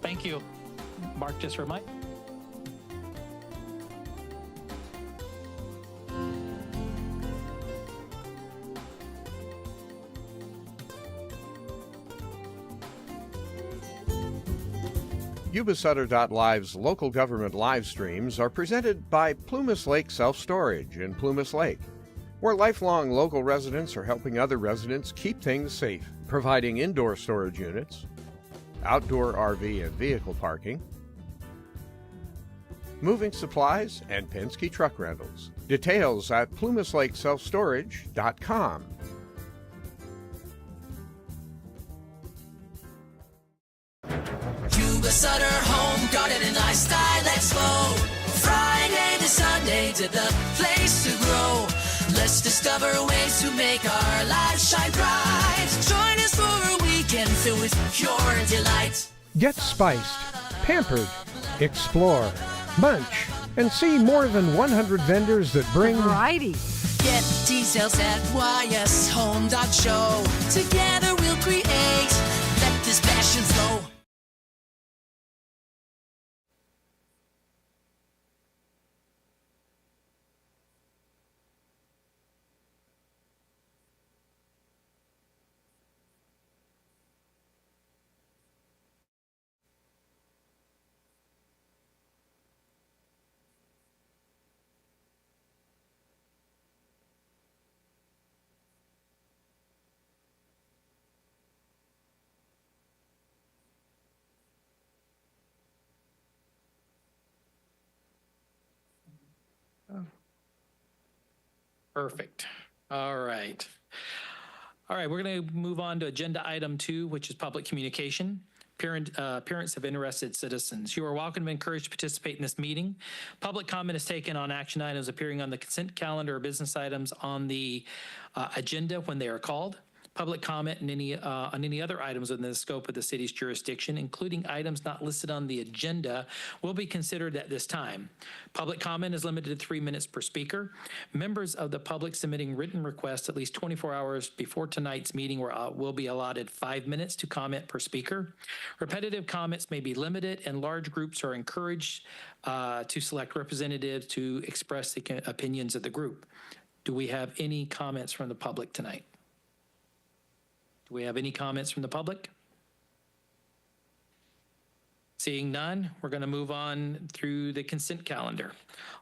Thank you. Mark, just remind. Yuba-Sutter.live's local government live streams are presented by Plumas Lake Self-Storage in Plumas Lake, where lifelong local residents are helping other residents keep things safe, providing indoor storage units, outdoor RV and vehicle parking, moving supplies, and Penske truck rentals. Details at plumaslakeselfstorage.com. Yuba-Sutter home garden and lifestyle expo. Friday to Sunday to the place to grow. Let's discover ways to make our lives shine bright. Join us for a weekend filled with pure delight. Get spiced, pampered, explore, munch, and see more than 100 vendors that bring variety. Get details at ysHome.show. Together we'll create. Let this passion flow. Perfect. All right. We're going to move on to agenda item 2, which is public communication. Appearance of interested citizens. You are welcome and encouraged to participate in this meeting. Public comment is taken on action items appearing on the consent calendar or business items on the agenda when they are called. Public comment on any other items within the scope of the city's jurisdiction, including items not listed on the agenda, will be considered at this time. Public comment is limited to 3 minutes per speaker. Members of the public submitting written requests at least 24 hours before tonight's meeting will be allotted 5 minutes to comment per speaker. Repetitive comments may be limited, and large groups are encouraged to select representatives to express the opinions of the group. Do we have any comments from the public tonight? Do we have any comments from the public? Seeing none, we're going to move on through the consent calendar.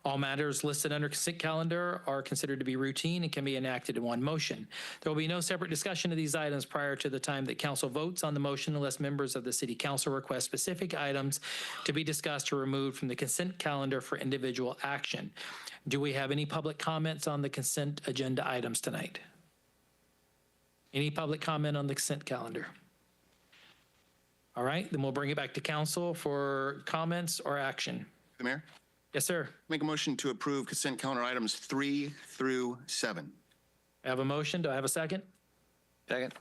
All matters listed under consent calendar are considered to be routine and can be enacted in one motion. There will be no separate discussion of these items prior to the time that council votes on the motion unless members of the city council request specific items to be discussed or removed from the consent calendar for individual action. Do we have any public comments on the consent agenda items tonight? Any public comment on the consent calendar? All right, then we'll bring it back to council for comments or action. The Mayor? Yes, sir. Make a motion to approve consent calendar items 3 through 7. I have a motion. Do I have a second? Second.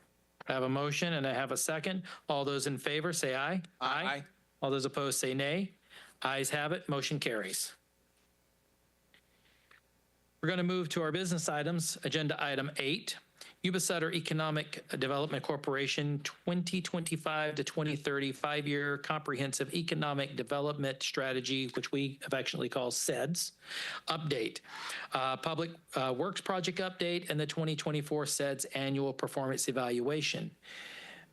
I have a motion and I have a second. All those in favor say aye. Aye. All those opposed say nay. Ayes have it. Motion carries. We're going to move to our business items. Agenda item 8. Yuba-Sutter Economic Development Corporation 2025 to 2030 5-year comprehensive economic development strategy, which we affectionately call SEDS, update. Public Works project update and the 2024 SEDS annual performance evaluation.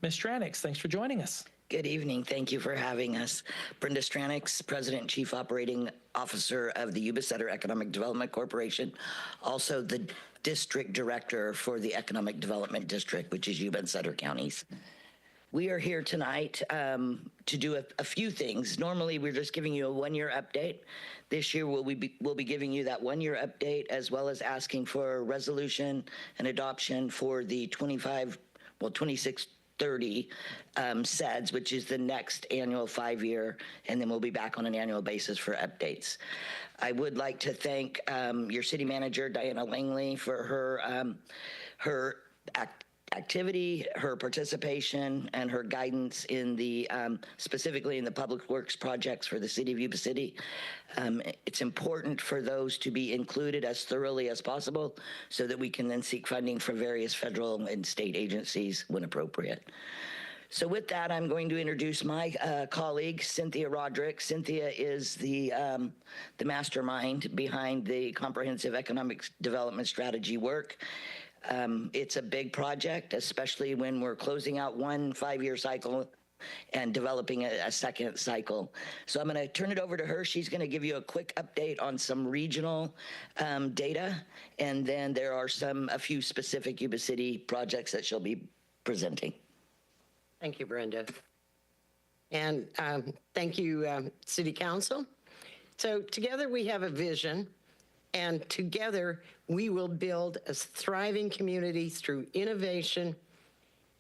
Ms. Stranix, thanks for joining us. Good evening. Thank you for having us. Brenda Stranix, President and Chief Operating Officer of the Yuba-Sutter Economic Development Corporation, also the District Director for the Economic Development District, which is Yuba and Sutter counties. We are here tonight to do a few things. Normally, we're just giving you a 1-year update. This year, we'll be giving you that 1-year update as well as asking for a resolution and adoption for the 2630 SEDS, which is the next annual 5-year, and then we'll be back on an annual basis for updates. I would like to thank your city manager, Diana Langley, for her activity, her participation, and her guidance in the specifically in the public works projects for the city of Yuba City. It's important for those to be included as thoroughly as possible so that we can then seek funding from various federal and state agencies when appropriate. So with that, I'm going to introduce my colleague, Cynthia Roderick. Cynthia is the mastermind behind the comprehensive economic development strategy work. It's a big project, especially when we're closing out one 5-year cycle and developing a second cycle. So I'm going to turn it over to her. She's going to give you a quick update on some regional data, and then there are a few specific Yuba City projects that she'll be presenting. Thank you, Brenda. And thank you, City Council. So together we have a vision, and together we will build a thriving community through innovation,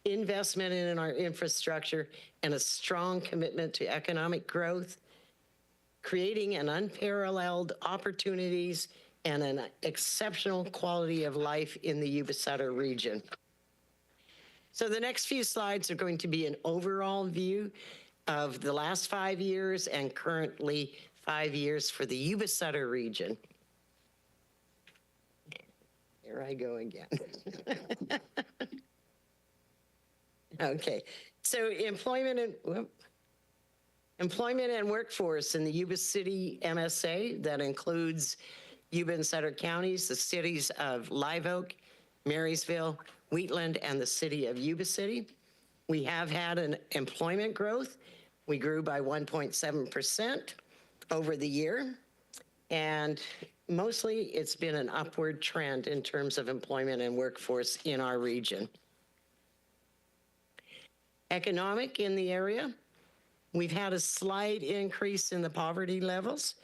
investment in our infrastructure, and a strong commitment to economic growth, creating an unparalleled opportunities and an exceptional quality of life in the Yuba-Sutter region. So the next few slides are going to be an overall view of the last 5 years and currently 5 years for the Yuba-Sutter region. Here I go again. Okay, so employment and workforce in the Yuba City MSA, that includes Yuba and Sutter counties, the cities of Live Oak, Marysville, Wheatland, and the city of Yuba City. We have had an employment growth. We grew by 1.7% over the year, and mostly it's been an upward trend in terms of employment and workforce in our region. Economic in the area, we've had a slight increase in the poverty levels.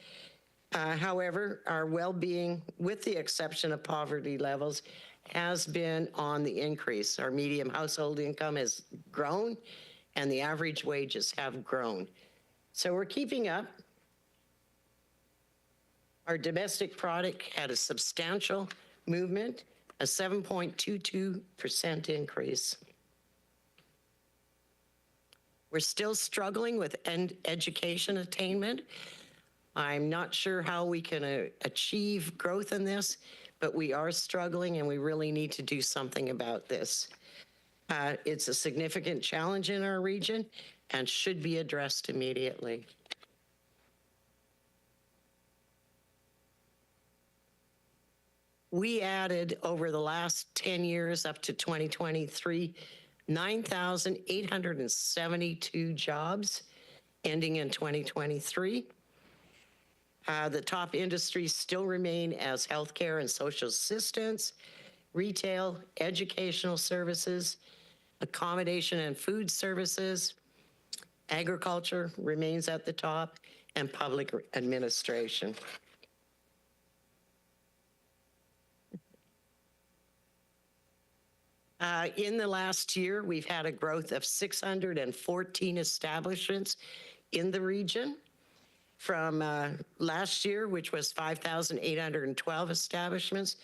However, our well-being, with the exception of poverty levels, has been on the increase. Our median household income has grown and the average wages have grown. So we're keeping up. Our domestic product had a substantial movement, a 7.22% increase. We're still struggling with education attainment. I'm not sure how we can achieve growth in this, but we are struggling and we really need to do something about this. It's a significant challenge in our region and should be addressed immediately. We added over the last 10 years up to 2023, 9,872 jobs ending in 2023. The top industries still remain as healthcare and social assistance, retail, educational services, accommodation and food services, agriculture remains at the top, and public administration. In the last year, we've had a growth of 614 establishments in the region from last year, which was 5,812 establishments,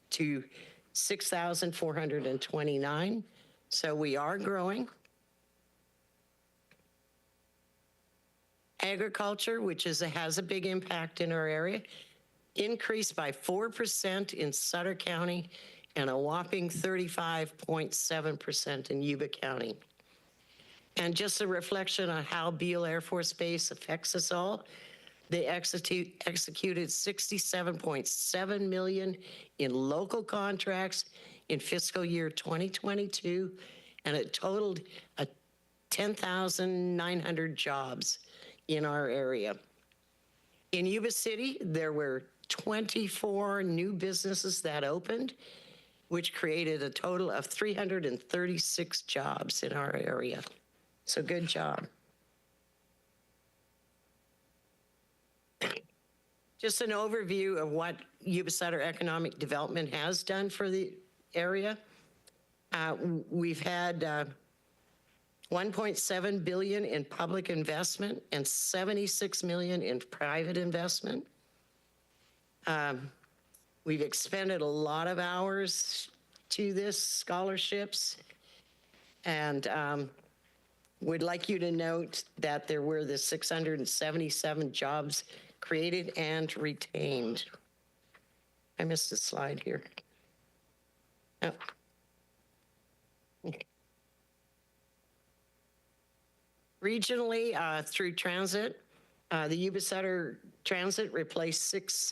to 6,429. So we are growing. Agriculture, which has a big impact in our area, increased by 4% in Sutter County and a whopping 35.7% in Yuba County. And just a reflection on how Beale Air Force Base affects us all, they executed $67.7 million in local contracts in fiscal year 2022, and it totaled 10,900 jobs in our area. In Yuba City, there were 24 new businesses that opened, which created a total of 336 jobs in our area. So good job. Just an overview of what Yuba-Sutter Economic Development has done for the area. We've had $1.7 billion in public investment and $76 million in private investment. We've expended a lot of hours to this scholarships, and would like you to note that there were the 677 jobs created and retained. I missed a slide here. Oh. Regionally, through transit, the Yuba-Sutter Transit replaced 6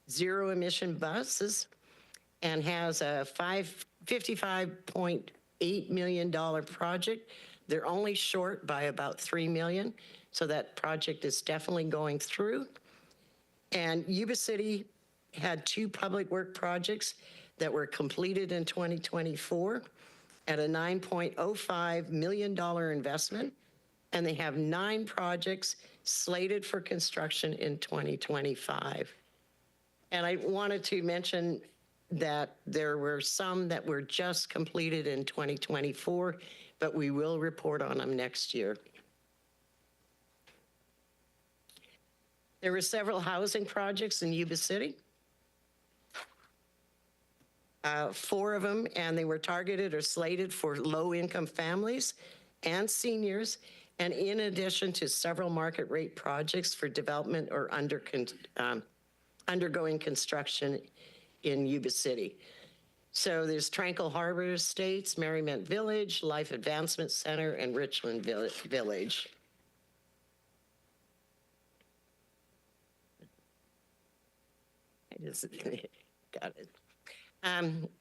zero-emission buses and has a $55.8 million project. They're only short by about $3 million, so that project is definitely going through. And Yuba City had 2 public work projects that were completed in 2024 at a $9.05 million investment, and they have 9 projects slated for construction in 2025. And I wanted to mention that there were some that were just completed in 2024, but we will report on them next year. There were several housing projects in Yuba City. 4 of them, and they were targeted or slated for low-income families and seniors, and in addition to several market rate projects for development or undergoing construction in Yuba City. So there's Tranquil Harbor Estates, Merriment Village, Life Advancement Center, and Richland Village. I just got it.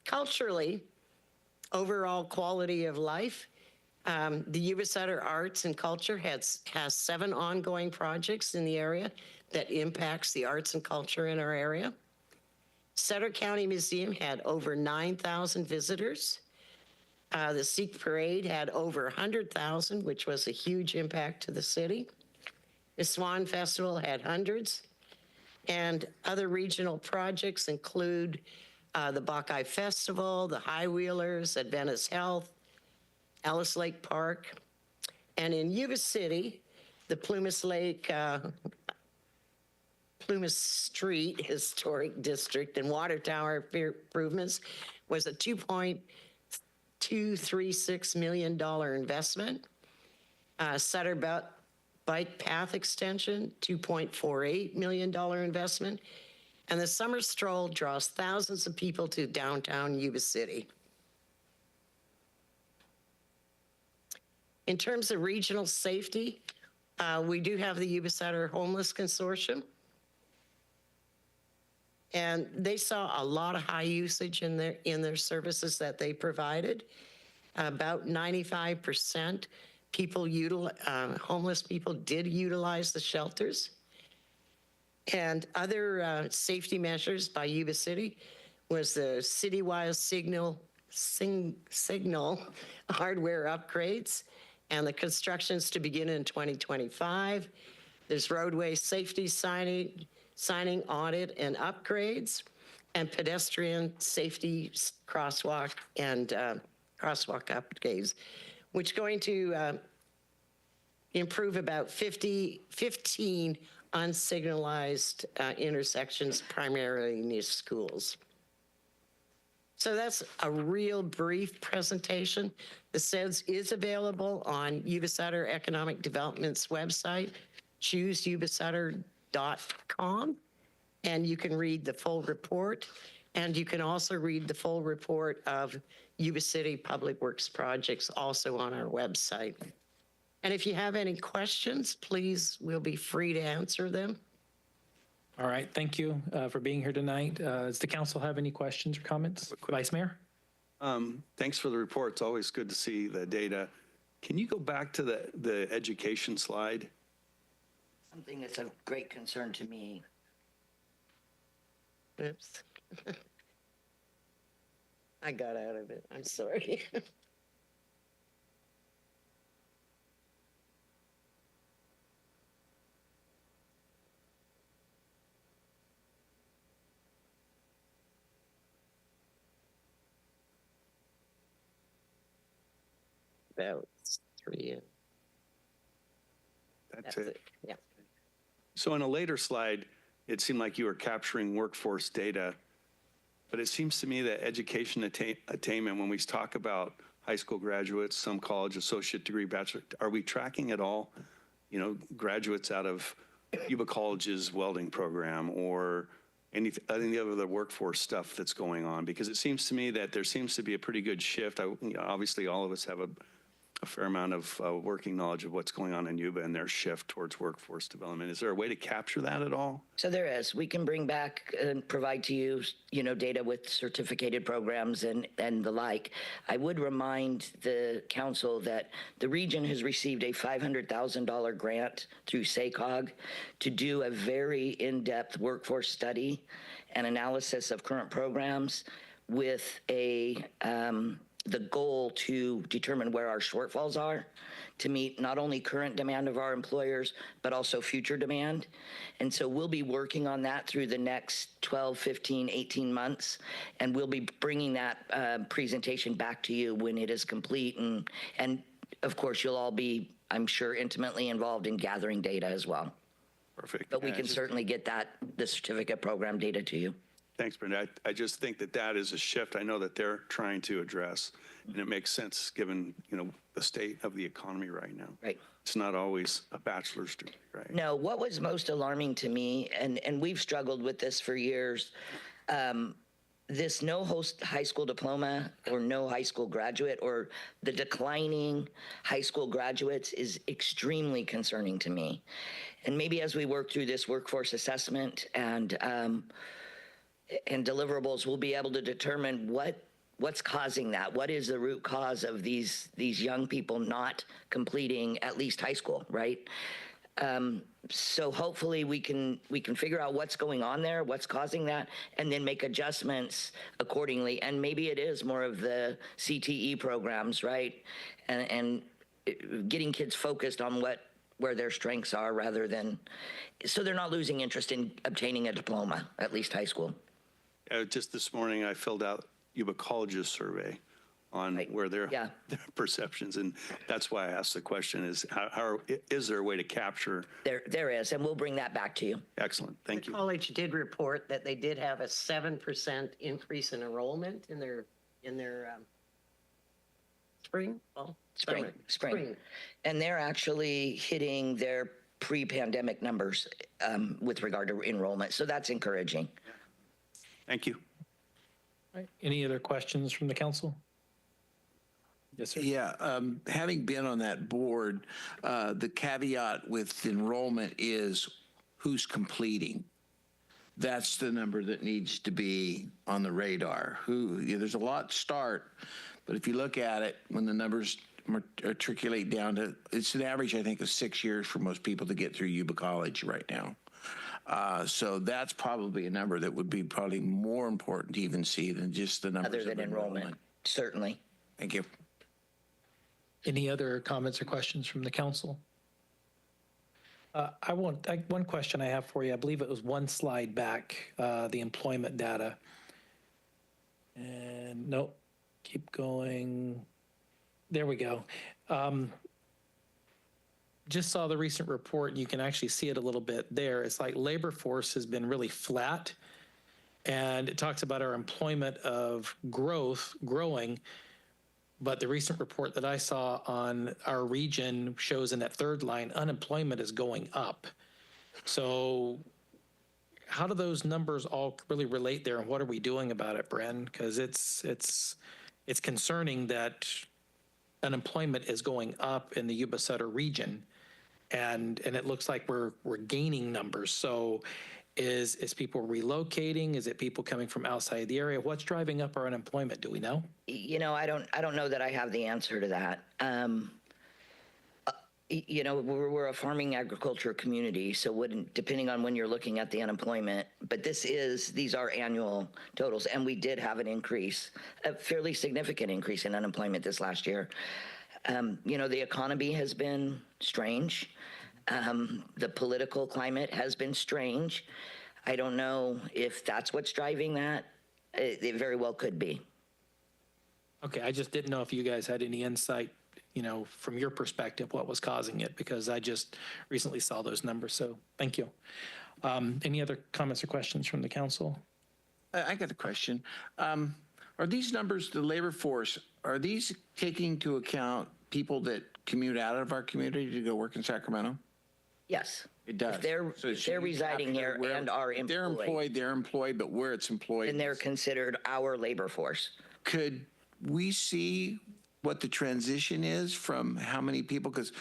Culturally, overall quality of life, the Yuba-Sutter Arts and Culture has 7 ongoing projects in the area that impacts the arts and culture in our area. Sutter County Museum had over 9,000 visitors. The Sikh Parade had over 100,000, which was a huge impact to the city. The Swan Festival had hundreds. And other regional projects include the Buckeye Festival, the High Wheelers, Adventist Health, Ellis Lake Park. And in Yuba City, the Plumas Street Historic District and Water Tower improvements was a $2.236 million investment. Sutter Bike Path Extension, $2.48 million investment. And the Summer Stroll draws thousands of people to downtown Yuba City. In terms of regional safety, we do have the Yuba-Sutter Homeless Consortium. And they saw a lot of high usage in their services that they provided. About 95% homeless people did utilize the shelters. And other safety measures by Yuba City was the citywide signal hardware upgrades and the constructions to begin in 2025. There's roadway safety signing audit and upgrades, and pedestrian safety crosswalk and crosswalk upgrades, which is going to improve about 15 unsignalized intersections, primarily near schools. So that's a real brief presentation. The SEDS is available on Yuba-Sutter Economic Development's website, chooseyubasutter.com, and you can read the full report. And you can also read the full report of Yuba City Public Works projects also on our website. And if you have any questions, please, we'll be free to answer them. All right, thank you for being here tonight. Does the council have any questions or comments? Vice Mayor? Thanks for the report. It's always good to see the data. Can you go back to the education slide? Something that's of great concern to me. Oops. I got out of it. I'm sorry. About 3. That's it. Yeah. So in a later slide, it seemed like you were capturing workforce data, but it seems to me that education attainment, when we talk about high school graduates, some college, associate degree, bachelor, are we tracking at all, graduates out of Yuba College's welding program or any of the workforce stuff that's going on? Because it seems to me that there seems to be a pretty good shift. Obviously, all of us have a a fair amount of working knowledge of what's going on in Yuba and their shift towards workforce development. Is there a way to capture that at all? So there is. We can bring back and provide to you, data with certificated programs and the like. I would remind the council that the region has received a $500,000 grant through SACOG to do a very in-depth workforce study and analysis of current programs with the goal to determine where our shortfalls are to meet not only current demand of our employers, but also future demand. And so we'll be working on that through the next 12, 15, 18 months. And we'll be bringing that presentation back to you when it is complete. And of course, you'll all be, I'm sure, intimately involved in gathering data as well. Perfect. But we can certainly get the certificate program data to you. Thanks, Brenda. I just think that is a shift I know that they're trying to address, and it makes sense given, the state of the economy right now. Right. It's not always a bachelor's degree, right? No, what was most alarming to me, and we've struggled with this for years, this no high school diploma or no high school graduate or the declining high school graduates is extremely concerning to me. And maybe as we work through this workforce assessment and deliverables, we'll be able to determine what's causing that. What is the root cause of these young people not completing at least high school, right? So hopefully we can figure out what's going on there, what's causing that, and then make adjustments accordingly. And maybe it is more of the CTE programs, right? And getting kids focused on where their strengths are rather than, so they're not losing interest in obtaining a diploma, at least high school. Just this morning, I filled out Yuba College's survey on where their perceptions, and that's why I asked the question: is is there a way to capture? There is, and we'll bring that back to you. Excellent, thank you. The college did report that they did have a 7% increase in enrollment in their spring. And they're actually hitting their pre-pandemic numbers with regard to enrollment, so that's encouraging. Thank you. All right. Any other questions from the council? Yes, sir. Yeah, having been on that board, the caveat with enrollment is who's completing. That's the number that needs to be on the radar. There's a lot to start, but if you look at it, when the numbers matriculate down to, it's an average, I think, of 6 years for most people to get through Yuba College right now. So that's probably a number that would be probably more important to even see than just the numbers Other than enrollment, certainly. Thank you. Any other comments or questions from the council? One question I have for you. I believe it was one slide back, the employment data. And nope, keep going. There we go. Just saw the recent report, and you can actually see it a little bit there. It's like labor force has been really flat, and it talks about our employment of growing, but the recent report that I saw on our region shows in that third line, unemployment is going up. So how do those numbers all really relate there, and what are we doing about it, Bren? Because it's concerning that unemployment is going up in the Yuba-Sutter region. And it looks like we're gaining numbers. So is people relocating? Is it people coming from outside the area? What's driving up our unemployment? Do we know? I don't know that I have the answer to that. We're a farming agriculture community, so depending on when you're looking at the unemployment, but these are annual totals, and we did have an increase, a fairly significant increase in unemployment this last year. The economy has been strange. The political climate has been strange. I don't know if that's what's driving that. It very well could be. Okay, I just didn't know if you guys had any insight, from your perspective, what was causing it, because I just recently saw those numbers. So thank you. Any other comments or questions from the council? I got a question. Are these numbers, the labor force, are these taking into account people that commute out of our community to go work in Sacramento? Yes. It does. If they're residing here and are employed. They're employed, but where it's employed. And they're considered our labor force. Could we see what the transition is from how many people? Because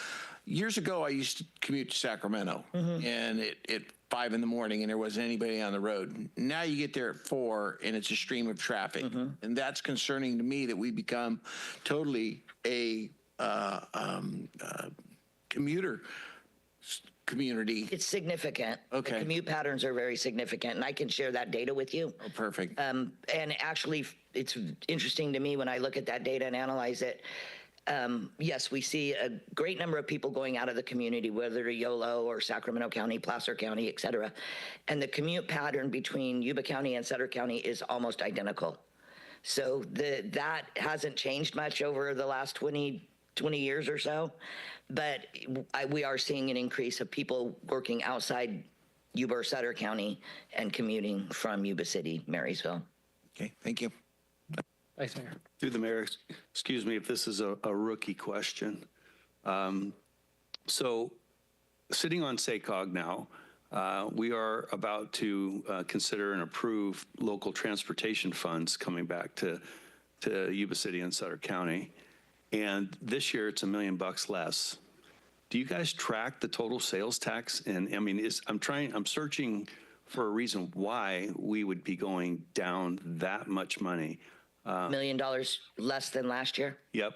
years ago, I used to commute to Sacramento, and at 5 in the morning, and there wasn't anybody on the road. Now you get there at 4, and it's a stream of traffic, and that's concerning to me that we become totally a commuter community. It's significant. Okay. The commute patterns are very significant, and I can share that data with you. Oh, perfect. And actually, it's interesting to me when I look at that data and analyze it. Yes, we see a great number of people going out of the community, whether to Yolo or Sacramento County, Placer County, et cetera. And the commute pattern between Yuba County and Sutter County is almost identical. So that hasn't changed much over the last 20 years or so. But we are seeing an increase of people working outside Yuba-Sutter County and commuting from Yuba City, Marysville. Okay, thank you. Vice Mayor. Through the mayor, excuse me if this is a rookie question. So sitting on SACOG now, we are about to consider and approve local transportation funds coming back to Yuba City and Sutter County. And this year it's $1 million less. Do you guys track the total sales tax? And I mean, I'm searching for a reason why we would be going down that much money. $1 million less than last year? Yep.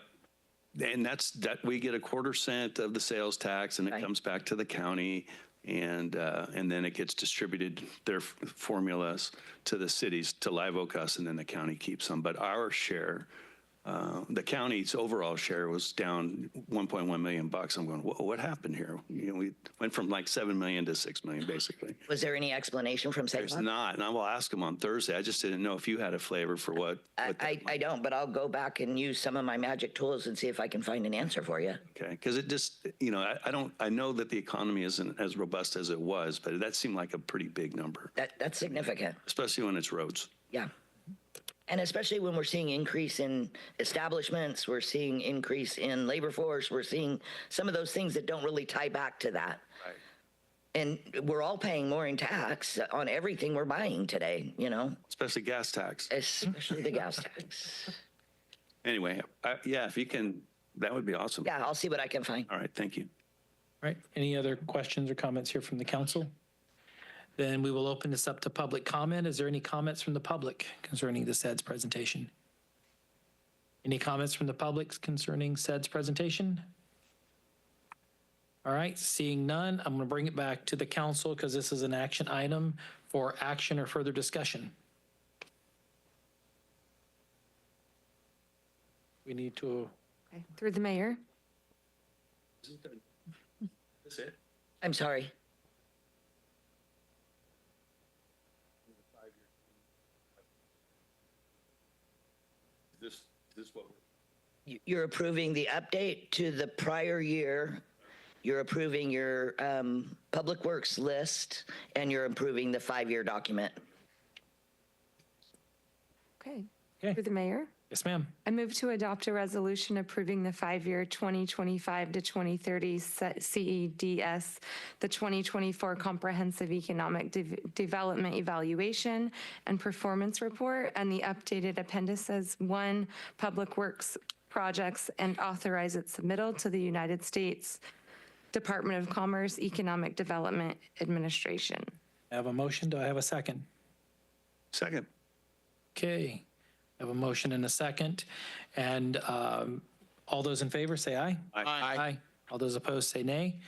And that we get 1/4 cent of the sales tax, and it comes back to the county, and then it gets distributed, their formulas, to the cities, to Live Oak Us, and then the county keeps them. But our share, the county's overall share was down $1.1 million. I'm going, whoa, what happened here? You know, we went from like 7 million to 6 million, basically. Was there any explanation from There's SACOG? not, and I will ask them on Thursday. I just didn't know if you had a flavor for what. I don't, but I'll go back and use some of my magic tools and see if I can find an answer for you. Okay, because it just, you know, I know that the economy isn't as robust as it was, but that seemed like a pretty big number, That's significant. especially when it's roads. Yeah. And especially when we're seeing increase in establishments, we're seeing increase in labor force, we're seeing some of those things that don't really tie back to that. Right. And we're all paying more in tax on everything we're buying today, you know, Especially gas tax. especially the gas tax. Anyway, yeah, if you can, that would be awesome. Yeah, I'll see what I can find. All right, thank you. All right. Any other questions or comments here from the council? Then we will open this up to public comment. Is there any comments from the public concerning the SEDS presentation? Any comments from the public concerning SEDS presentation? All right, seeing none, I'm going to bring it back to the council because this is an action item for action or further discussion. We need to. Okay. Through the mayor. That's it? I'm sorry. Is this what? You're approving the update to the prior year. You're approving your public works list, and you're approving the 5-year document. Okay. Okay. Through the mayor. Yes, ma'am. I move to adopt a resolution approving the 5-year 2025 to 2030 CEDS, the 2024 Comprehensive Economic Development Evaluation and Performance Report, and the updated appendices 1 Public Works projects, and authorize its submittal to the United States Department of Commerce Economic Development Administration. I have a motion. Do I have a second? Second. Okay. I have a motion and a second. And all those in favor say aye. Aye. All those opposed say nay.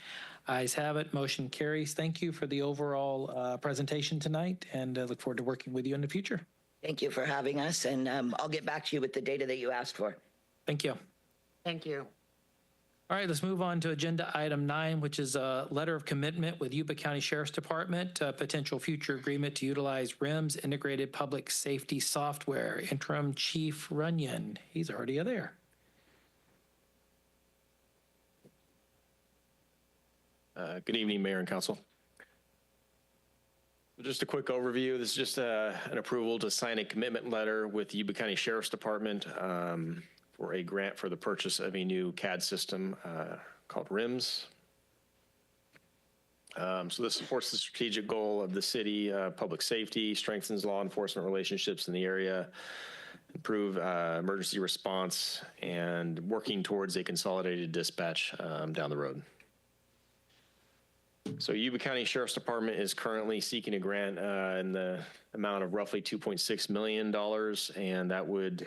Ayes have it. Motion carries. Thank you for the overall presentation tonight, and I look forward to working with you in the future. Thank you for having us, and I'll get back to you with the data that you asked for. Thank you. Thank you. All right, let's move on to agenda item 9, which is a letter of commitment with Yuba County Sheriff's Department, potential future agreement to utilize RIMS integrated public safety software. Interim Chief Runyon, he's already there. Good evening, Mayor and Council. Just a quick overview. This is just an approval to sign a commitment letter with the Yuba County Sheriff's Department for a grant for the purchase of a new CAD system called RIMS. So this supports the strategic goal of the city, public safety, strengthens law enforcement relationships in the area, improve emergency response, and working towards a consolidated dispatch down the road. So Yuba County Sheriff's Department is currently seeking a grant in the amount of roughly $2.6 million, and that would,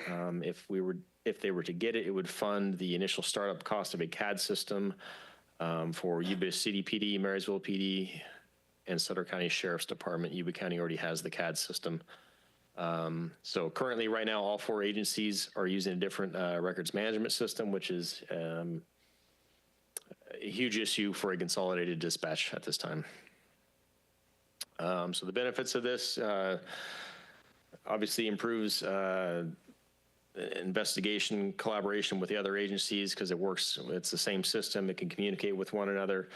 if they were to get it, it would fund the initial startup cost of a CAD system for Yuba City PD, Marysville PD, and Sutter County Sheriff's Department. Yuba County already has the CAD system. So currently, right now, all 4 agencies are using a different records management system, which is a huge issue for a consolidated dispatch at this time. So the benefits of this obviously improves investigation collaboration with the other agencies because it's the same system. It can communicate with one another.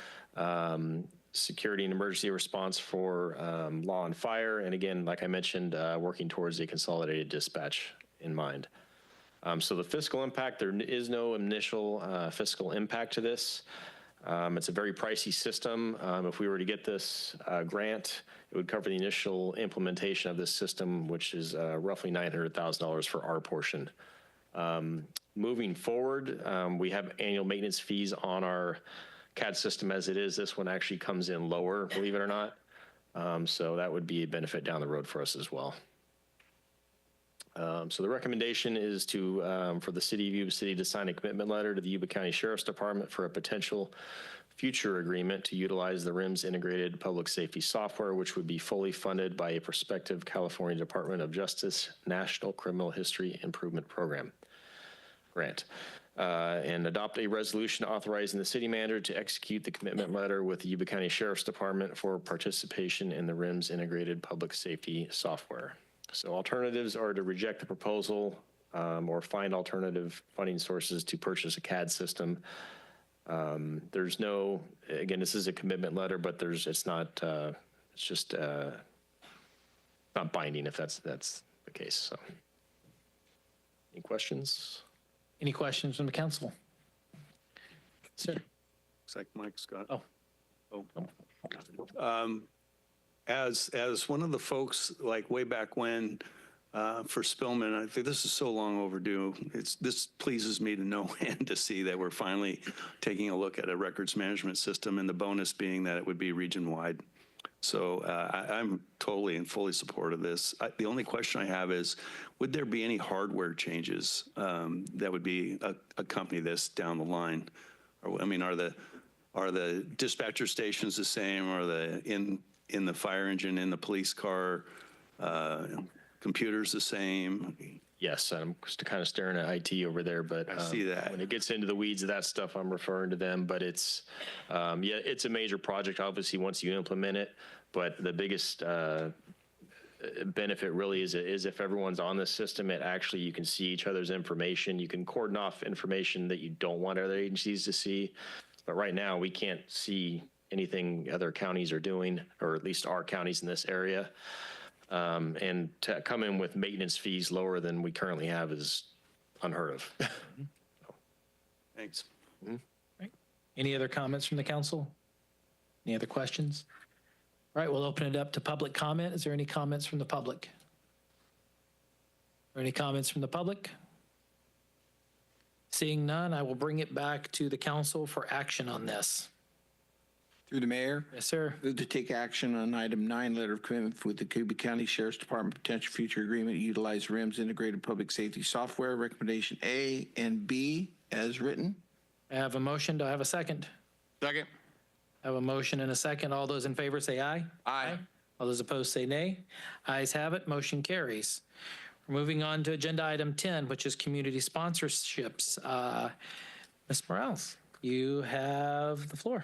Security and emergency response for law and fire. And again, like I mentioned, working towards a consolidated dispatch in mind. So the fiscal impact, there is no initial fiscal impact to this. It's a very pricey system. If we were to get this grant, it would cover the initial implementation of this system, which is roughly $900,000 for our portion. Moving forward, we have annual maintenance fees on our CAD system as it is. This one actually comes in lower, believe it or not. So that would be a benefit down the road for us as well. So the recommendation is for the City of Yuba City to sign a commitment letter to the Yuba County Sheriff's Department for a potential future agreement to utilize the RIMS integrated public safety software, which would be fully funded by a prospective California Department of Justice National Criminal History Improvement Program grant. And adopt a resolution authorizing the city manager to execute the commitment letter with the Yuba County Sheriff's Department for participation in the RIMS integrated public safety software. So alternatives are to reject the proposal or find alternative funding sources to purchase a CAD system. There's no, again, this is a commitment letter, but it's not, it's just not binding if that's the case. So, any questions? Any questions from the council? Sir. Looks like Mike Scott. Oh. As one of the folks, like way back when, for Spillman, I think this is so long overdue. This pleases me to no end to see that we're finally taking a look at a records management system, and the bonus being that it would be region-wide. So I'm totally and fully support of this. The only question I have is, would there be any hardware changes that would be accompany this down the line? Or, I mean, are the dispatcher stations the same? Are the in the fire engine, in the police car, computers the same? Yes, I'm just kind of staring at IT over there, but I see that. When it gets into the weeds of that stuff, I'm referring to them, but it's, it's a major project, obviously, once you implement it, but the biggest benefit really is if everyone's on this system, you can see each other's information. You can cordon off information that you don't want other agencies to see, but right now we can't see anything other counties are doing, or at least our counties in this area. And to come in with maintenance fees lower than we currently have is unheard of. Thanks. Right. Any other comments from the council? Any other questions? All right, we'll open it up to public comment. Is there any comments from the public? Or any comments from the public? Seeing none, I will bring it back to the council for action on this. Through the mayor. Yes, sir. Move to take action on item 9, letter of commitment with the Yuba County Sheriff's Department potential future agreement to utilize RIMS integrated public safety software. Recommendation A and B as written. I have a motion. Do I have a second? Second. I have a motion and a second. All those in favor say aye. Aye. All those opposed say nay. Ayes have it. Motion carries. We're moving on to agenda item 10, which is community sponsorships. Ms. Morales, you have the floor.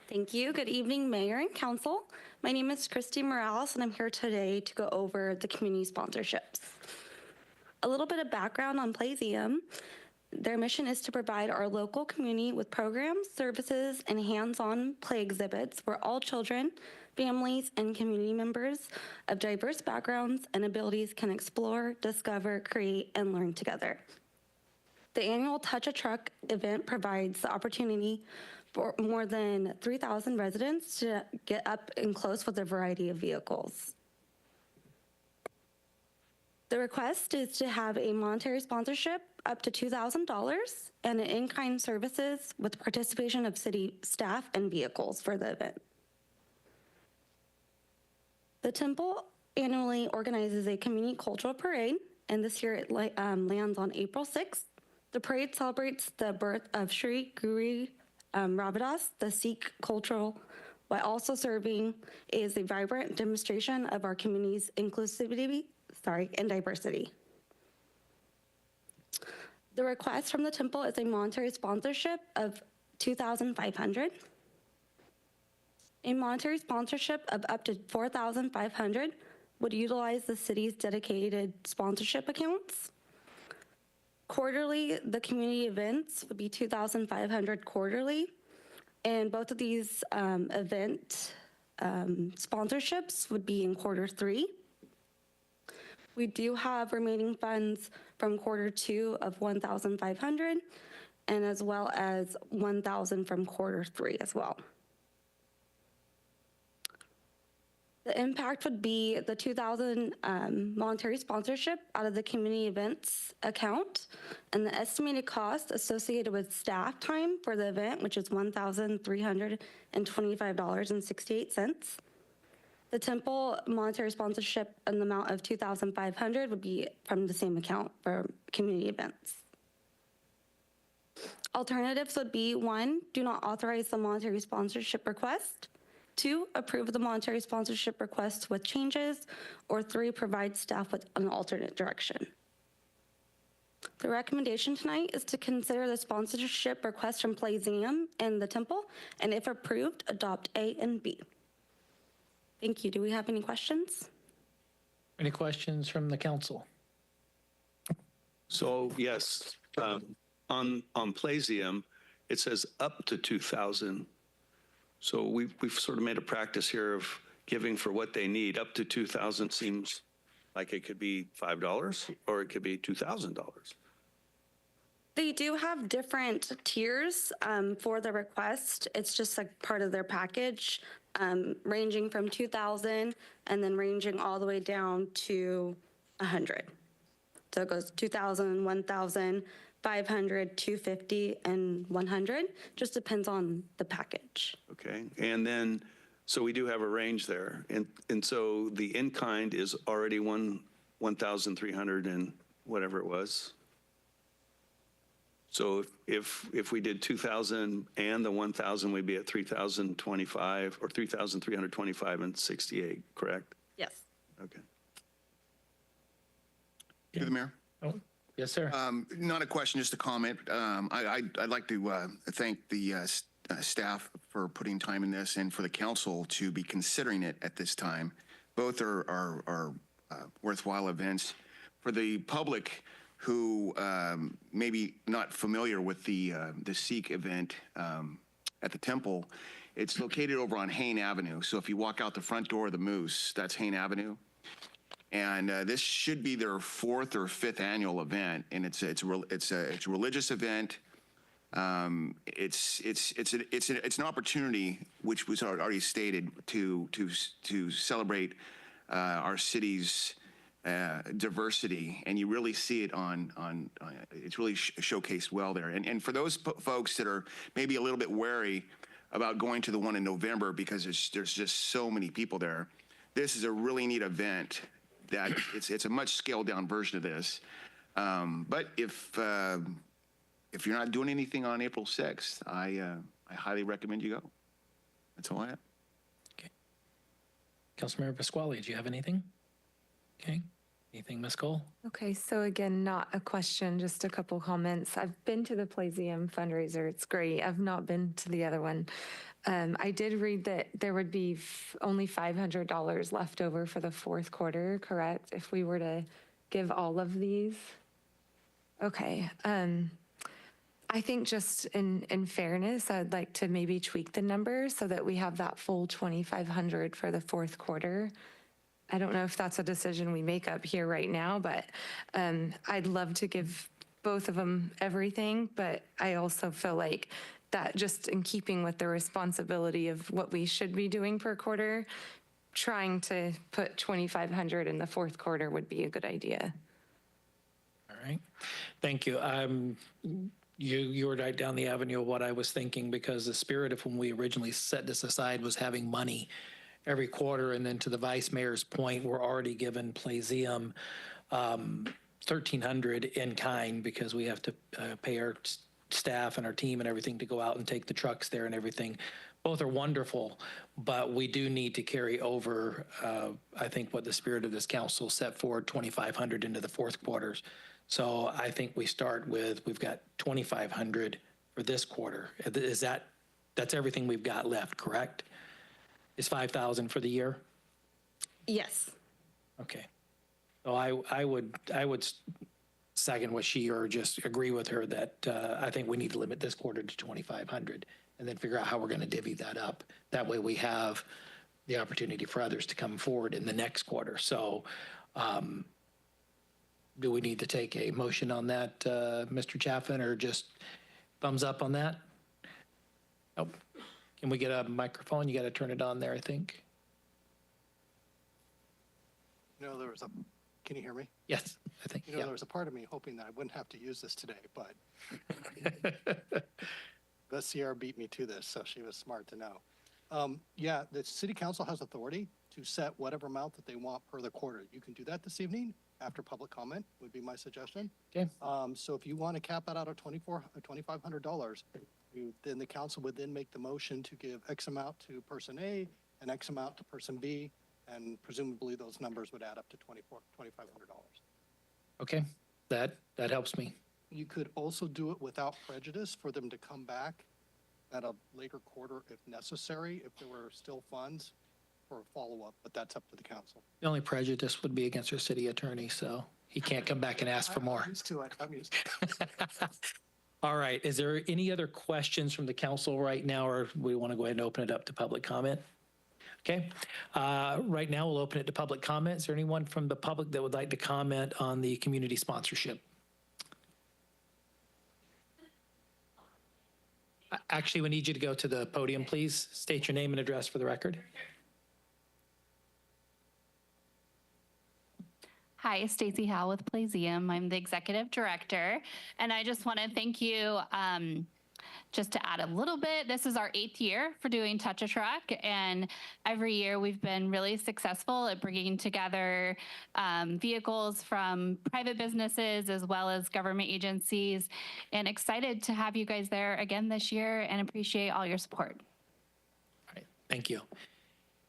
Thank you. Good evening, Mayor and Council. My name is Christy Morales, and I'm here today to go over the community sponsorships. A little bit of background on Playzium. Their mission is to provide our local community with programs, services, and hands-on play exhibits where all children, families, and community members of diverse backgrounds and abilities can explore, discover, create, and learn together. The annual Touch a Truck event provides the opportunity for more than 3,000 residents to get up and close with a variety of vehicles. The request is to have a monetary sponsorship up to $2,000 and an in-kind services with participation of city staff and vehicles for the event. The temple annually organizes a community cultural parade, and this year it lands on April 6th. The parade celebrates the birth of Sri Guru Ravidas, the Sikh cultural, while also serving as a vibrant demonstration of our community's inclusivity and diversity. The request from the temple is a monetary sponsorship of $2,500. A monetary sponsorship of up to $4,500 would utilize the city's dedicated sponsorship accounts. Quarterly, the community events would be $2,500 quarterly, and both of these event sponsorships would be in Q3. We do have remaining funds from Q2 of $1,500, and as well as $1,000 from Q3 as well. The impact would be the $2,000 monetary sponsorship out of the community events account, and the estimated cost associated with staff time for the event, which is $1,325.68. The temple monetary sponsorship in the amount of $2,500 would be from the same account for community events. Alternatives would be 1, do not authorize the monetary sponsorship request. 2, approve the monetary sponsorship request with changes, or 3, provide staff with an alternate direction. The recommendation tonight is to consider the sponsorship request from Playzium and the temple, and if approved, adopt A and B. Thank you. Do we have any questions? Any questions from the council? So yes, on Playzium, it says up to 2,000. So we've sort of made a practice here of giving for what they need. Up to 2,000 seems like it could be $5 or it could be $2,000. They do have different tiers for the request. It's just like part of their package, ranging from 2,000 and then ranging all the way down to 100. So it goes 2,000, 1,000, 500, 250, and 100. Just depends on the package. Okay, and then, so we do have a range there. And so the in-kind is already 1,300 and whatever it was. So if we did 2,000 and the 1,000, we'd be at 3,025 or 3,325 and 68, correct? Yes. Okay. Through the mayor. Oh, yes, sir. Not a question, just a comment. I'd like to thank the staff for putting time in this and for the council to be considering it at this time. Both are worthwhile events. For the public who maybe not familiar with the Sikh event at the temple, it's located over on Hain Avenue. So if you walk out the front door of the Moose, that's Hain Avenue. And this should be their 4th or 5th annual event, and it's a religious event. It's an opportunity, which was already stated, to celebrate our city's diversity, and you really see it on it's really showcased well there. And for those folks that are maybe a little bit wary about going to the one in November because there's just so many people there, this is a really neat event. That it's a much scaled down version of this, but if you're not doing anything on April 6th, I highly recommend you go. That's all I have. Okay. Councilmember Pasquale, do you have anything? Okay. Anything, Ms. Cole? Okay, so again, not a question, just a couple comments. I've been to the Playzium fundraiser. It's great. I've not been to the other one. I did read that there would be only $500 left over for the fourth quarter, correct? If we were to give all of these? Okay. I think just in fairness, I'd like to maybe tweak the number so that we have that full $2,500 for the fourth quarter. I don't know if that's a decision we make up here right now, but I'd love to give both of them everything, but I also feel like that just in keeping with the responsibility of what we should be doing per quarter, trying to put $2,500 in the fourth quarter would be a good idea. right. Thank you. You were right down the avenue of what I was thinking, because the spirit of when we originally set this aside was having money every quarter. And then to the vice mayor's point, we're already given Plaisium $1,300 in kind, because we have to pay our staff and our team and everything to go out and take the trucks there and everything. Both are wonderful, but we do need to carry over, I think, what the spirit of this council set forward, 2,500 into the fourth quarters. So I think we start with, we've got 2,500 for this quarter. That's everything we've got left, correct? Is 5,000 for the year? Yes. Okay. So I would second what she, or just agree with her that I think we need to limit this quarter to 2,500 and then figure out how we're going to divvy that up. That way we have the opportunity for others to come forward in the next quarter. So do we need to take a motion on that, Mr. Chaffin, or just thumbs up on that? Nope. Can we get a microphone? You got to turn it on there, I think. No, there was a, can you hear me? Yes, I think, There was a part of me hoping that I wouldn't have to use this today, but the Sierra beat me to this, so she was smart to know. Yeah, the city council has authority to set whatever amount that they want per the quarter. You can do that this evening after public comment, would be my suggestion. Okay. So if you want to cap it out at $2,500, then the council would then make the motion to give X amount to person A and X amount to person B, and presumably those numbers would add up to $2,500. Okay, that helps me. You could also do it without prejudice for them to come back at a later quarter if necessary, if there were still funds for a follow-up, but that's up to the council. The only prejudice would be against our city attorney, so he can't come back and ask for more. I'm used to it. I'm used to it. All right, is there any other questions from the council right now, or we want to go ahead and open it up to public comment? Okay, right now we'll open it to public comment. Is there anyone from the public that would like to comment on the community sponsorship? Actually, we need you to go to the podium, please. State your name and address for the record. Hi, Stacey Howe with Plaisium. I'm the executive director, and I just want to thank you. Just to add a little bit, this is our 8th year for doing Touch a Truck, and every year we've been really successful at bringing together vehicles from private businesses as well as government agencies, and excited to have you guys there again this year and appreciate all your support. All right, thank you.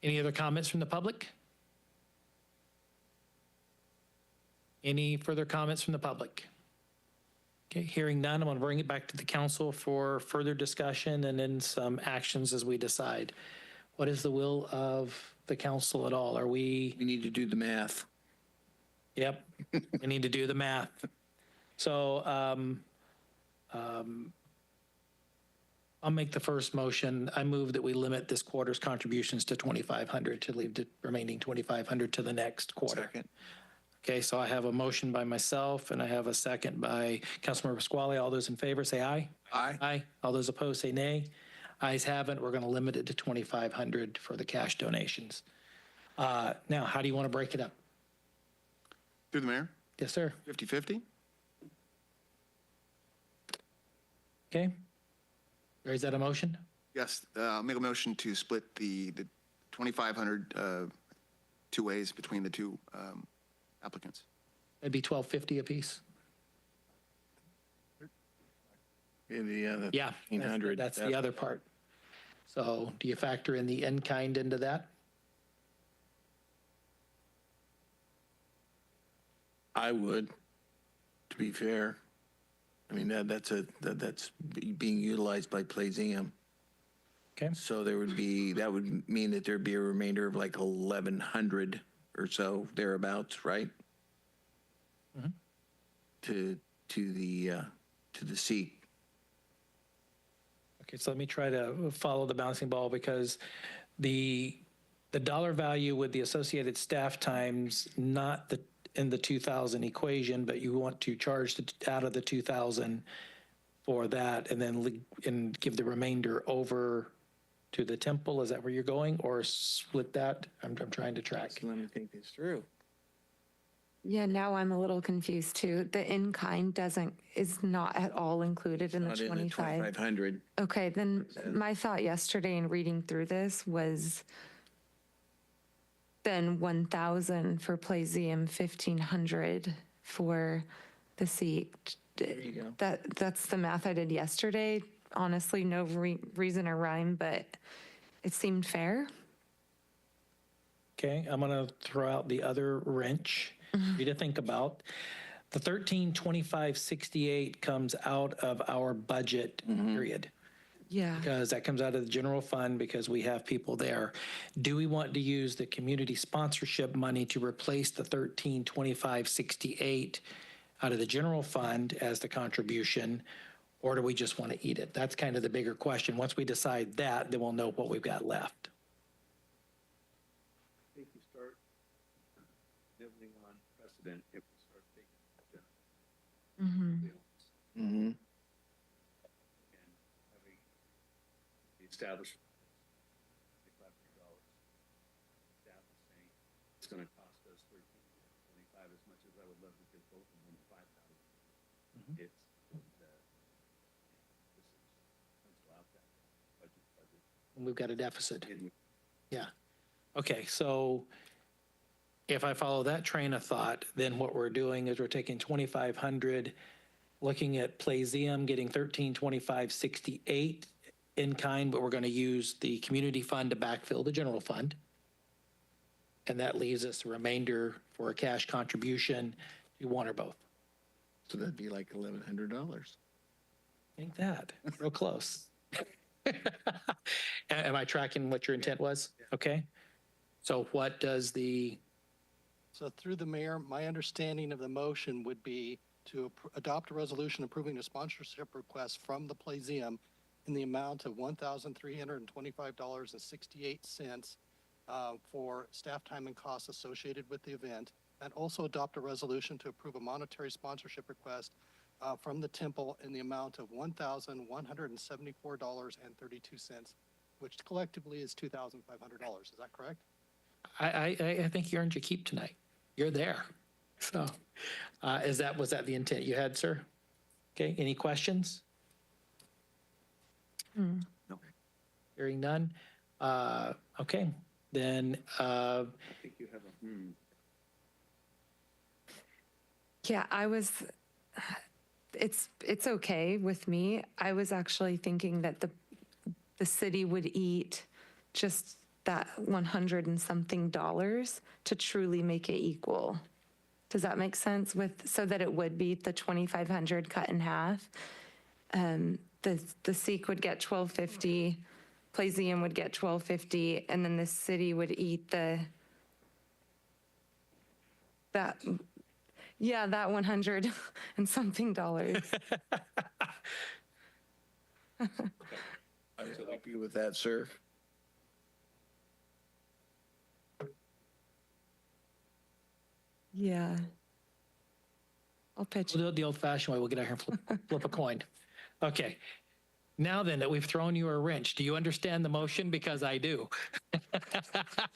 Any other comments from the public? Any further comments from the public? Okay, hearing none, I'm going to bring it back to the council for further discussion and then some actions as we decide. What is the will of the council at all? We need to do the math. Yep, we need to do the math. So I'll make the first motion. I move that we limit this quarter's contributions to 2,500 to leave the remaining 2,500 to the next quarter. Second. Okay, so I have a motion by myself and I have a second by Councilmember Pasquale. All those in favor say aye. Aye. Aye. All those opposed say nay. Ayes have it. We're going to limit it to 2,500 for the cash donations. Now, how do you want to break it up? Through the mayor? Yes, sir. 50-50? Okay. Or is that a motion? Yes, I'll make a motion to split the 2,500 two ways between the two applicants. That'd be $1,250 apiece. The Yeah, 1,500. that's the other part. So do you factor in the in-kind into that? I would, to be fair. I mean, that's being utilized by Plaisium. Okay. So that would mean that there'd be a remainder of like 1,100 or so thereabouts, right? Mm-hmm. To the seat. Okay, so let me try to follow the bouncing ball, because the dollar value with the associated staff times, not in the 2,000 equation, but you want to charge out of the 2,000 for that and then give the remainder over to the temple. Is that where you're going, or split that? I'm trying to track. So let me think this through. Yeah, now I'm a little confused too. The in-kind is not at all included in the Not in the 25. 2,500. Okay, then my thought yesterday in reading through this was then 1,000 for Playseum, 1,500 for the seat. There you go. That's the math I did yesterday. Honestly, no reason or rhyme, but it seemed fair. Okay, I'm going to throw out the other wrench for you to think about. The 132568 comes out of our budget period. Yeah. Because that comes out of the general fund because we have people there. Do we want to use the community sponsorship money to replace the 132568 out of the general fund as the contribution, or do we just want to eat it? That's kind of the bigger question. Once we decide that, then we'll know what we've got left. I think you start nibbling on precedent if we start taking Mm-hmm. and having the establishment $500. Staff is saying it's going to cost us $13.25 as much as I would love to give both of them $5,000. It's this is pencil out that budget. We've got a deficit. Yeah. Okay, so if I follow that train of thought, then what we're doing is we're taking 2,500, looking at Playseum, getting 132568 in kind, but we're going to use the community fund to backfill the general fund. And that leaves us the remainder for a cash contribution. You one or both. So that'd be like $1,100. Ain't that real close? Am I tracking what your intent was? Okay. So what does the So through the mayor, my understanding of the motion would be to adopt a resolution approving a sponsorship request from the Playseum in the amount of $1,325.68 for staff time and costs associated with the event, and also adopt a resolution to approve a monetary sponsorship request from the temple in the amount of $1,174.32, which collectively is $2,500. Is that correct? I think you earned your keep tonight. You're there. So was that the intent you had, sir? Okay, any questions? No. Hearing none. Okay, then I think you have a Yeah, it's okay with me. I was actually thinking that the city would eat just that 100 and something dollars to truly make it equal. Does that make sense? So that it would be the 2,500 cut in half. The Sikh would get $1,250, Playseum would get $1,250, and then the city would eat that 100 and something dollars. I will help you with that, sir. Yeah. I'll pitch. We'll do it the old-fashioned way. We'll get out here and flip a coin. Okay. Now then that we've thrown you a wrench, do you understand the motion? Because I do. I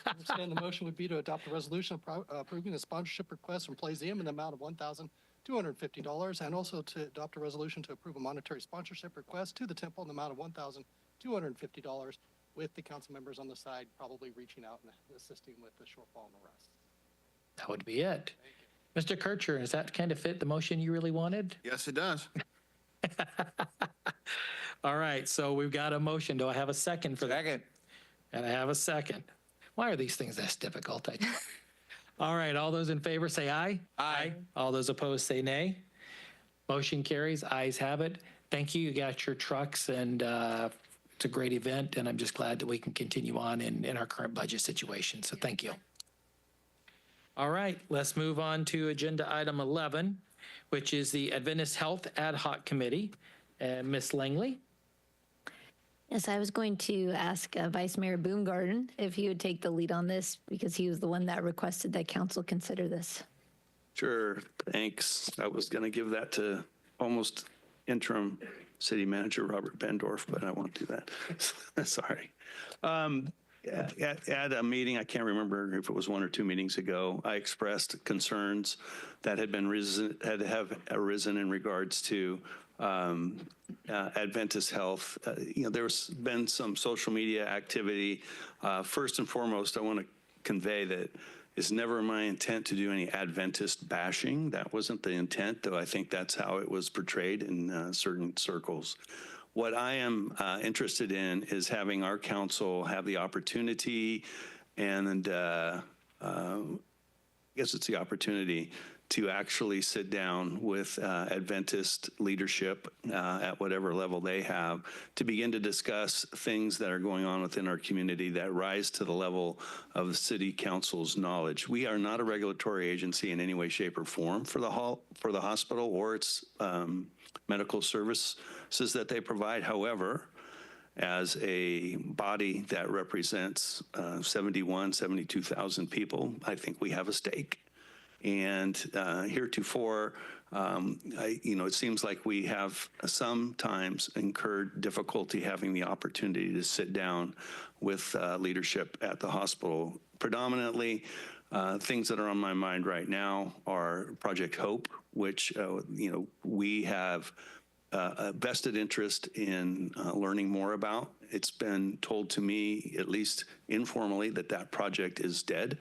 understand the motion would be to adopt a resolution approving a sponsorship request from Playseum in the amount of $1,250, and also to adopt a resolution to approve a monetary sponsorship request to the temple in the amount of $1,250, with the council members on the side probably reaching out and assisting with the shortfall and the rest. That would be it. Mr. Kircher, does that kind of fit the motion you really wanted? Yes, it does. All right, so we've got a motion. Do I have a second for that? Second. And I have a second. Why are these things this difficult? All right, all those in favor say aye. Aye. All those opposed say nay. Motion carries. Ayes have it. Thank you. You got your trucks, and it's a great event, and I'm just glad that we can continue on in our current budget situation. So thank you. All right, let's move on to agenda item 11, which is the Adventist Health Ad Hoc Committee. Ms. Langley. Yes, I was going to ask Vice Mayor Boomgarden if he would take the lead on this, because he was the one that requested that council consider this. Sure, thanks. I was going to give that to almost interim city manager Robert Bendorf, but I won't do that. Sorry. At a meeting, I can't remember if it was 1 or 2 meetings ago, I expressed concerns that have arisen in regards to Adventist Health. There's been some social media activity. First and foremost, I want to convey that it's never my intent to do any Adventist bashing. That wasn't the intent, though I think that's how it was portrayed in certain circles. What I am interested in is having our council have the opportunity and I guess it's the opportunity to actually sit down with Adventist leadership at whatever level they have to begin to discuss things that are going on within our community that rise to the level of the city council's knowledge. We are not a regulatory agency in any way, shape, or form for the hospital or its medical services that they provide. However, as a body that represents 72,000 people, I think we have a stake. And heretofore, it seems like we have sometimes incurred difficulty having the opportunity to sit down with leadership at the hospital. Predominantly, things that are on my mind right now are Project Hope, which we have a vested interest in learning more about. It's been told to me, at least informally, that project is dead.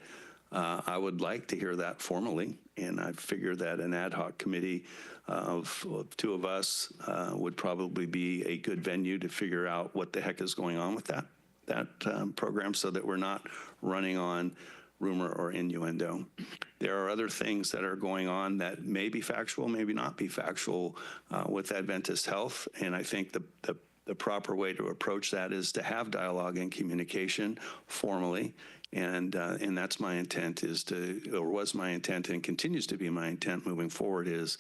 I would like to hear that formally, and I figure that an ad hoc committee of 2 of us would probably be a good venue to figure out what the heck is going on with that program, so that we're not running on rumor or innuendo. There are other things that are going on that may be factual, maybe not be factual with Adventist Health, and I think the proper way to approach that is to have dialogue and communication formally. And that's my intent was my intent and continues to be my intent moving forward is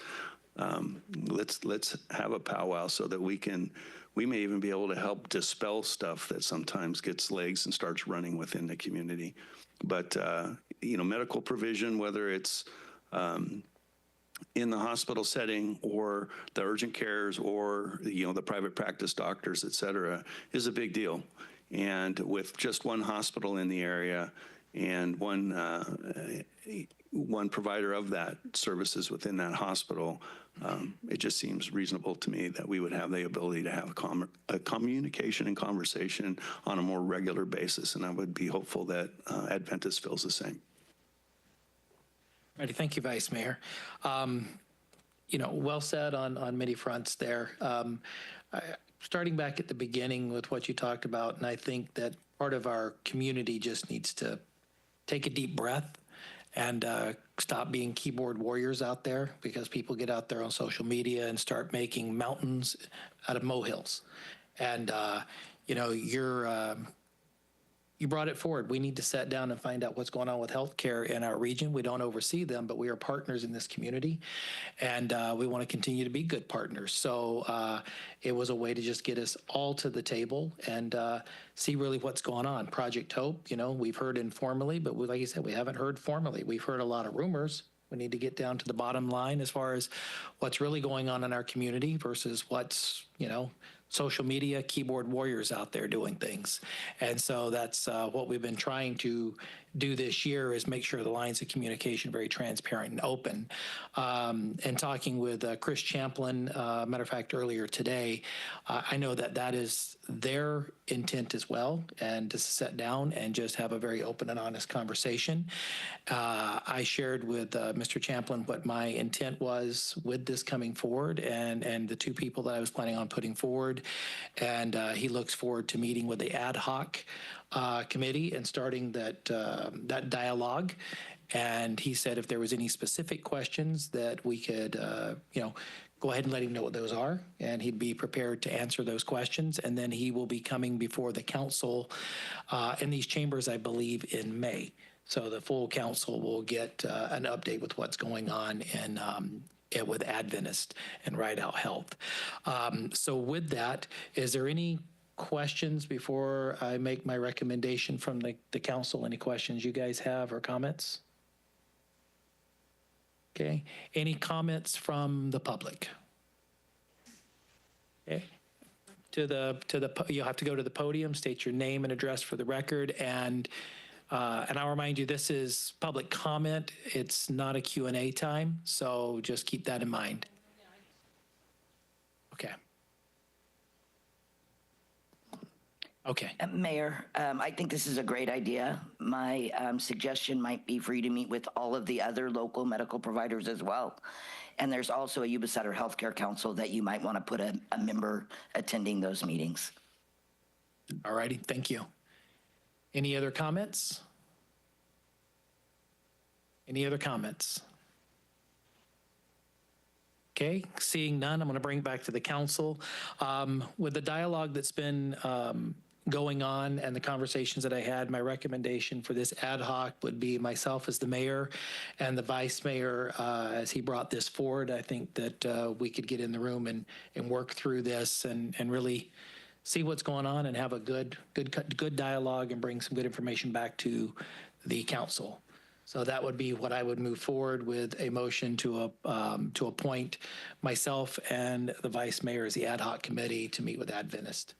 let's have a powwow so that we may even be able to help dispel stuff that sometimes gets legs and starts running within the community. But, medical provision, whether it's in the hospital setting or the urgent cares or, the private practice doctors, et cetera, is a big deal. And with just one hospital in the area and one provider of that services within that hospital, it just seems reasonable to me that we would have the ability to have a communication and conversation on a more regular basis. And I would be hopeful that Adventist feels the same. Righty, thank you, Vice Mayor. Well said on many fronts there. Starting back at the beginning with what you talked about, and I think that part of our community just needs to take a deep breath and stop being keyboard warriors out there, because people get out there on social media and start making mountains out of molehills. And, you brought it forward. We need to sit down and find out what's going on with healthcare in our region. We don't oversee them, but we are partners in this community, and we want to continue to be good partners. So it was a way to just get us all to the table and see really what's going on. Project Hope, we've heard informally, but like you said, we haven't heard formally. We've heard a lot of rumors. We need to get down to the bottom line as far as what's really going on in our community versus what's, social media keyboard warriors out there doing things. And so that's what we've been trying to do this year, is make sure the lines of communication are very transparent and open. And talking with Chris Champlin, matter of fact, earlier today, I know that is their intent as well, and to sit down and just have a very open and honest conversation. I shared with Mr. Champlin what my intent was with this coming forward, and the 2 people that I was planning on putting forward. And he looks forward to meeting with the ad hoc committee and starting that dialogue. And he said if there was any specific questions that we could, go ahead and let him know what those are, and he'd be prepared to answer those questions. And then he will be coming before the council in these chambers, I believe, in May. So the full council will get an update with what's going on with Adventist and Ride Out Health. So with that, is there any questions before I make my recommendation from the council? Any questions you guys have or comments? Okay. Any comments from the public? Okay. you'll have to go to the podium, state your name and address for the record, and I'll remind you, this is public comment. It's not a Q&A time, so just keep that in mind. Okay. Okay. Mayor, I think this is a great idea. My suggestion might be for you to meet with all of the other local medical providers as well. And there's also a Yuba-Sutter Healthcare Council that you might want to put a member attending those meetings. All righty, thank you. Any other comments? Any other comments? Okay, seeing none, I'm going to bring it back to the council. With the dialogue that's been going on and the conversations that I had, my recommendation for this ad hoc would be myself as the mayor and the vice mayor as he brought this forward. I think that we could get in the room and work through this and really see what's going on and have a good dialogue and bring some good information back to the council. So that would be what I would move forward with, a motion to appoint myself and the vice mayor as the ad hoc committee to meet with Adventist.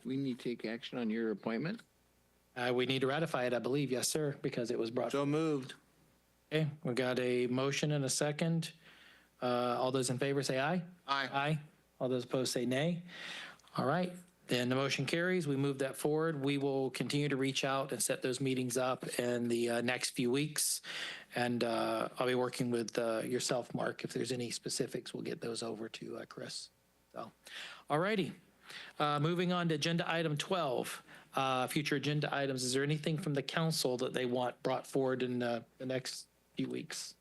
We need to take action on your appointment? We need to ratify it, I believe. Yes, sir, because it was brought. So moved. Okay, we got a motion and a second. All those in favor say aye. Aye. Aye. All those opposed say nay. All right, then the motion carries. We move that forward. We will continue to reach out and set those meetings up in the next few weeks. And I'll be working with yourself, Mark. If there's any specifics, we'll get those over to Chris. So, all righty. Moving on to agenda item 12, future agenda items. Is there anything from the council that they want brought forward in the next few weeks?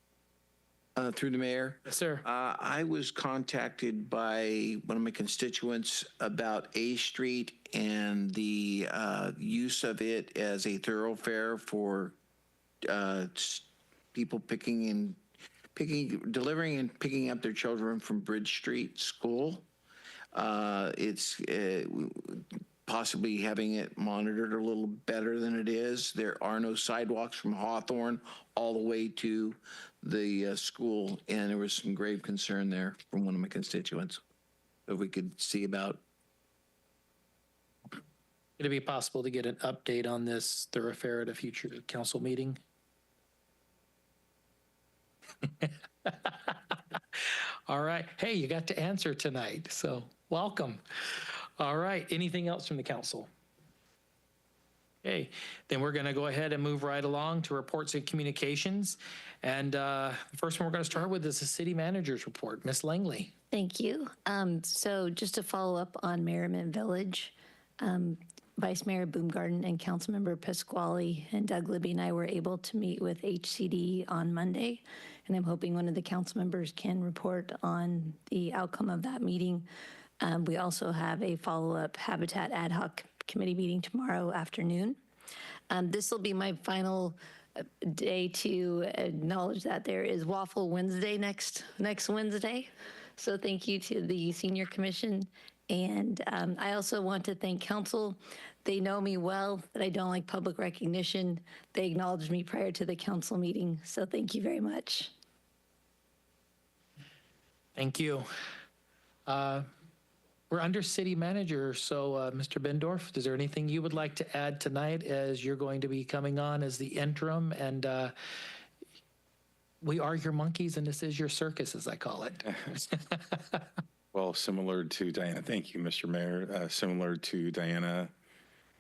Through the mayor? Yes, sir. I was contacted by one of my constituents about A Street and the use of it as a thoroughfare for people delivering and picking up their children from Bridge Street School. It's possibly having it monitored a little better than it is. There are no sidewalks from Hawthorne all the way to the school, and there was some grave concern there from one of my constituents that we could see about. Would it be possible to get an update on this thoroughfare at a future council meeting? All right. Hey, you got to answer tonight, so welcome. All right. Anything else from the council? Okay, then we're going to go ahead and move right along to reports and communications. And the first one we're going to start with is the city manager's report. Ms. Langley. Thank you. So just to follow up on Merriman Village, Vice Mayor Boomgarden and Councilmember Pasquale and Doug Libby and I were able to meet with HCD on Monday, and I'm hoping one of the council members can report on the outcome of that meeting. We also have a follow-up Habitat Ad Hoc Committee meeting tomorrow afternoon. This will be my final day to acknowledge that there is Waffle Wednesday next Wednesday. So thank you to the Senior Commission. And I also want to thank council. They know me well, that I don't like public recognition. They acknowledged me prior to the council meeting. So thank you very much. Thank you. We're under city manager, so Mr. Bendorf, is there anything you would like to add tonight as you're going to be coming on as the interim? And we are your monkeys and this is your circus, as I call it. Well, similar to Diana, thank you, Mr. Mayor. Similar to Diana,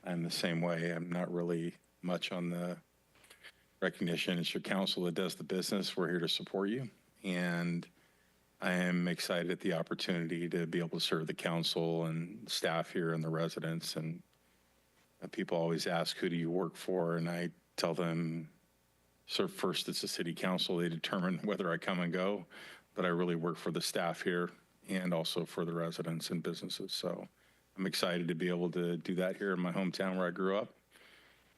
I'm the same way. I'm not really much on the recognition. It's your council that does the business. We're here to support you. And I am excited at the opportunity to be able to serve the council and staff here and the residents. And people always ask, who do you work for? And I tell them, so first it's the city council. They determine whether I come and go, but I really work for the staff here and also for the residents and businesses. So I'm excited to be able to do that here in my hometown where I grew up.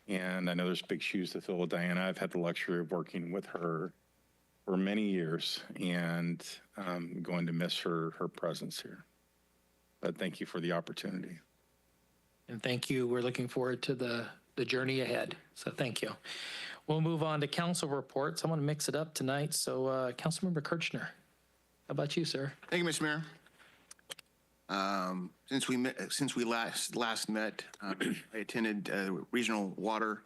And I know there's big shoes to fill with Diana. I've had the luxury of working with her for many years, and I'm going to miss her presence here. But thank you for the opportunity. And thank you. We're looking forward to the journey ahead. So thank you. We'll move on to council reports. I want to mix it up tonight. So Councilmember Kirchner. How about you, sir? Thank you, Mr. Mayor. Since we last met, I attended a Regional Water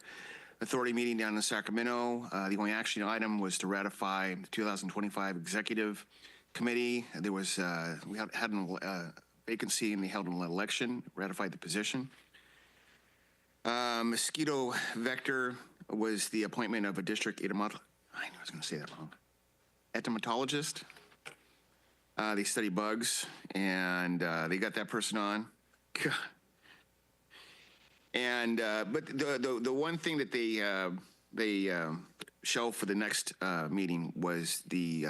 Authority meeting down in Sacramento. The only action item was to ratify the 2025 Executive Committee. There was we had a vacancy, and they held an election, ratified the position. Mosquito vector was the appointment of a district entomologist. I knew I was going to say that wrong. Entomologist. They study bugs, and they got that person on. And but the one thing that they shelved for the next meeting was they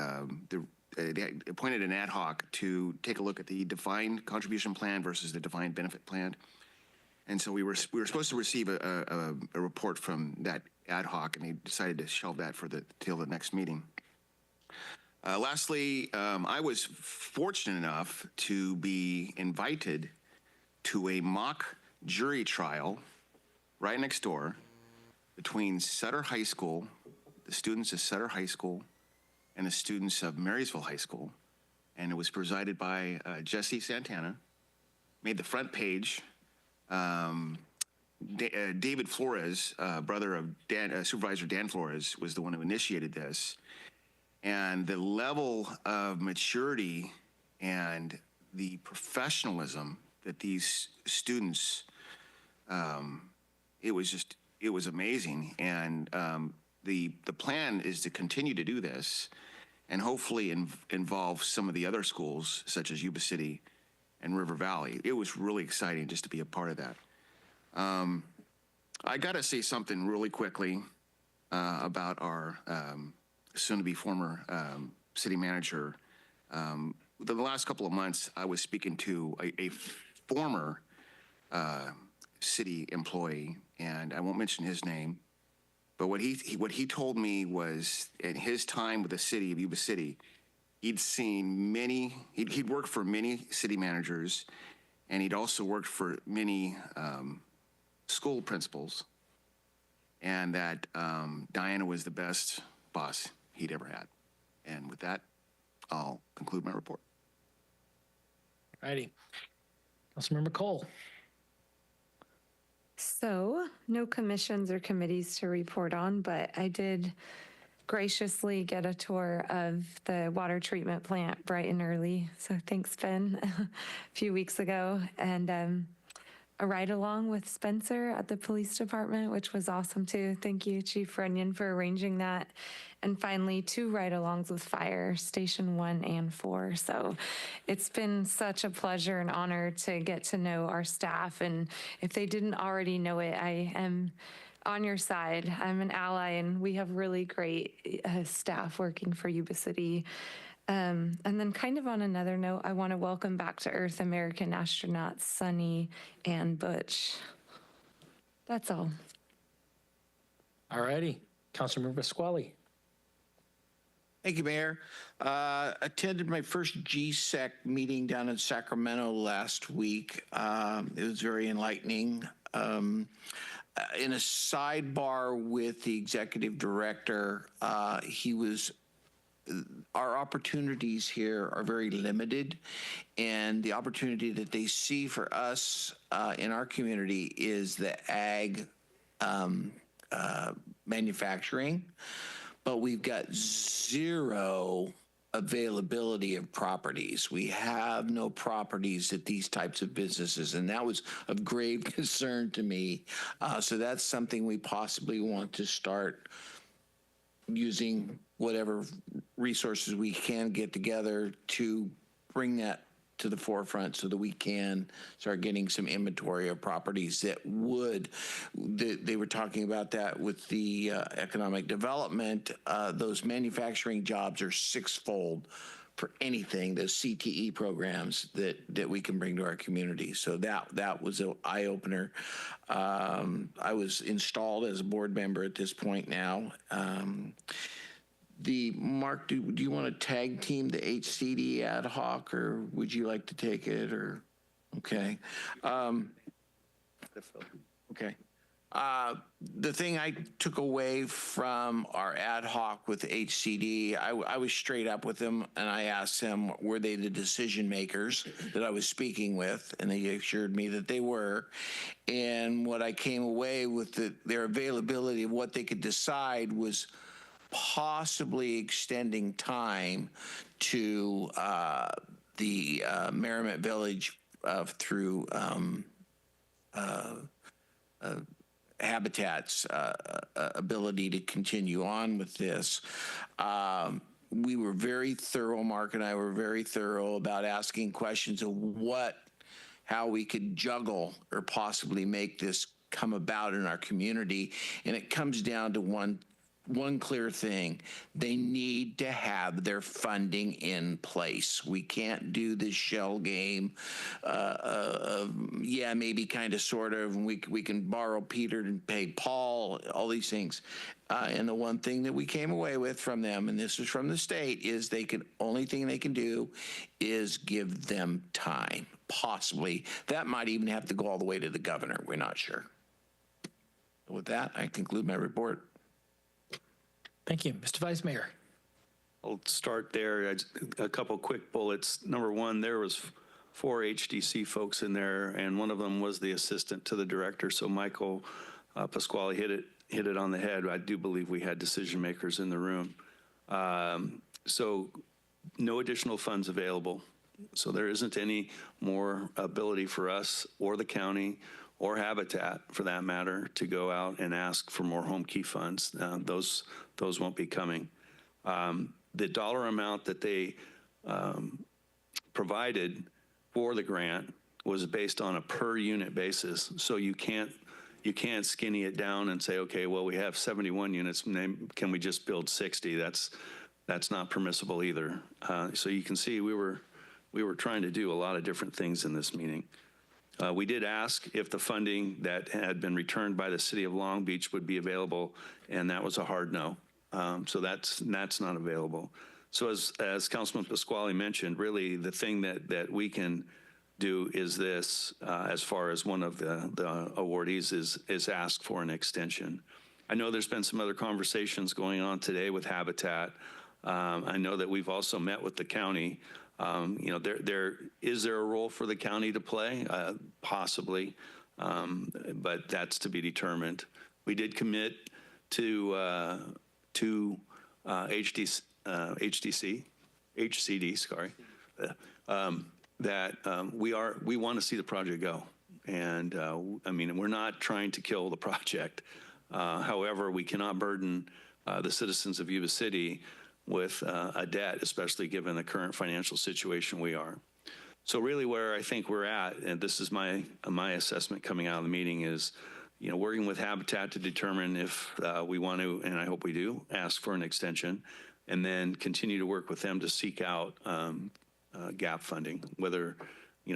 appointed an ad hoc to take a look at the defined contribution plan versus the defined benefit plan. And so we were supposed to receive a report from that ad hoc, and they decided to shelve that for till the next meeting. Lastly, I was fortunate enough to be invited to a mock jury trial right next door between Sutter High School, the students of Sutter High School, and the students of Marysville High School. And it was presided by Jesse Santana, made the front page. David Flores, brother of Supervisor Dan Flores, was the one who initiated this. And the level of maturity and the professionalism that these students, it was amazing. And the plan is to continue to do this and hopefully involve some of the other schools, such as Yuba City and River Valley. It was really exciting just to be a part of that. I got to say something really quickly about our soon-to-be former city manager. The last couple of months, I was speaking to a former city employee, and I won't mention his name, but what he told me was, in his time with the city of Yuba City, he'd seen he'd worked for many city managers, and he'd also worked for many school principals, and that Diana was the best boss he'd ever had. And with that, I'll conclude my report. All righty. Councilmember Cole. So, no commissions or committees to report on, but I did graciously get a tour of the water treatment plant bright and early. So thanks, Ben, a few weeks ago. And a ride along with Spencer at the police department, which was awesome too. Thank you, Chief Runyon, for arranging that. And finally, 2 ride-alongs with Fire Station 1 and 4. So it's been such a pleasure and honor to get to know our staff. And if they didn't already know it, I am on your side. I'm an ally, and we have really great staff working for Yuba City. And then kind of on another note, I want to welcome back to Earth American astronauts Sunny and Butch. That's all. All righty. Councilmember Pasquale. Thank you, Mayor. Attended my first GSEC meeting down in Sacramento last week. It was very enlightening. In a sidebar with the executive director, our opportunities here are very limited, and the opportunity that they see for us in our community is the ag manufacturing, but we've got zero availability of properties. We have no properties at these types of businesses, and that was of grave concern to me. So that's something we possibly want to start using whatever resources we can get together to bring that to the forefront so that we can start getting some inventory of properties that they were talking about that with the economic development. Those manufacturing jobs are 6-fold for anything, those CTE programs that we can bring to our community. So that was an eye-opener. I was installed as a board member at this point now. Mark, do you want to tag team the HCD ad hoc, or would you like to take it? Or okay, okay. The thing I took away from our ad hoc with HCD, I was straight up with them and I asked them, were they the decision makers that I was speaking with? And they assured me that they were. And what I came away with, their availability of what they could decide was possibly extending time to the Merrimack Village through Habitat's ability to continue on with this. We were very thorough, Mark and I were very thorough about asking questions of how we could juggle or possibly make this come about in our community. And it comes down to one clear thing. They need to have their funding in place. We can't do this shell game yeah, maybe kind of sort of, we can borrow Peter and pay Paul, all these things. And the one thing that we came away with from them, and this is from the state, is only thing they can do is give them time. Possibly. That might even have to go all the way to the governor. We're not sure. With that, I conclude my report. Thank you. Mr. Vice Mayor. I'll start there. A couple quick bullets. Number one, there was 4 HDC folks in there, and one of them was the assistant to the director. So Michael Pasquale hit it on the head. I do believe we had decision makers in the room. So no additional funds available. So there isn't any more ability for us or the county or Habitat, for that matter, to go out and ask for more home key funds. Those won't be coming. The dollar amount that they provided for the grant was based on a per unit basis. So you can't skinny it down and say, okay, well, we have 71 units, can we just build 60? That's not permissible either. So you can see we were trying to do a lot of different things in this meeting. We did ask if the funding that had been returned by the city of Long Beach would be available, and that was a hard no. So that's not available. So as Councilman Pasquale mentioned, really the thing that we can do is this, as far as one of the awardees is ask for an extension. I know there's been some other conversations going on today with Habitat. I know that we've also met with the county. Is there a role for the county to play? Possibly, but that's to be determined. We did commit to HCD, sorry, that we want to see the project go. And I mean, we're not trying to kill the project. However, we cannot burden the citizens of Yuba City with a debt, especially given the current financial situation we are. So really where I think we're at, and this is my assessment coming out of the meeting, is working with Habitat to determine if we want to, and I hope we do, ask for an extension, and then continue to work with them to seek out gap funding, whether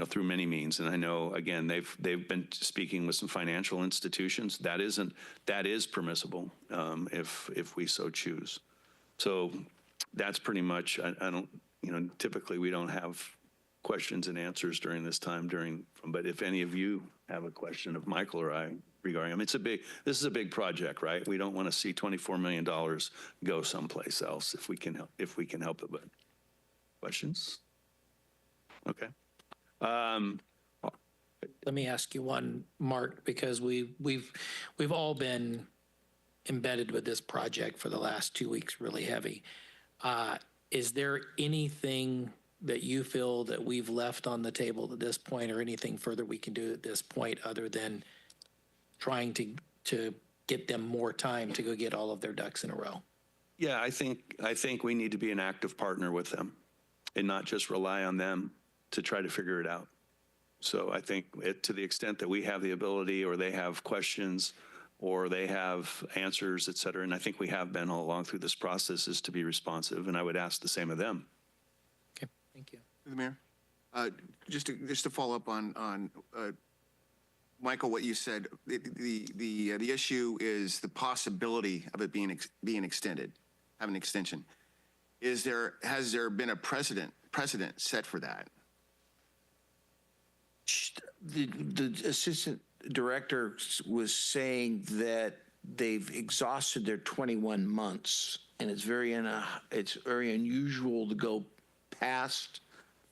through many means. And I know, again, they've been speaking with some financial institutions. That is permissible if we so choose. So that's pretty much, I don't, typically we don't have questions and answers during this time but if any of you have a question of Michael or I regarding, this is a big project, right? We don't want to see $24 million go someplace else if we can help it, but questions? Okay. Let me ask you one, Mark, because we've all been embedded with this project for the last 2 weeks, really heavy. Is there anything that you feel that we've left on the table at this point, or anything further we can do at this point other than trying to get them more time to go get all of their ducks in a row? Yeah, I think we need to be an active partner with them and not just rely on them to try to figure it out. So I think to the extent that we have the ability, or they have questions, or they have answers, et cetera, and I think we have been all along through this process, is to be responsive, and I would ask the same of them. Okay, thank you. The Mayor, just to follow up on Michael, what you said, the issue is the possibility of it being extended, having an extension. Has there been a precedent set for that? The assistant director was saying that they've exhausted their 21 months, and it's very unusual to go past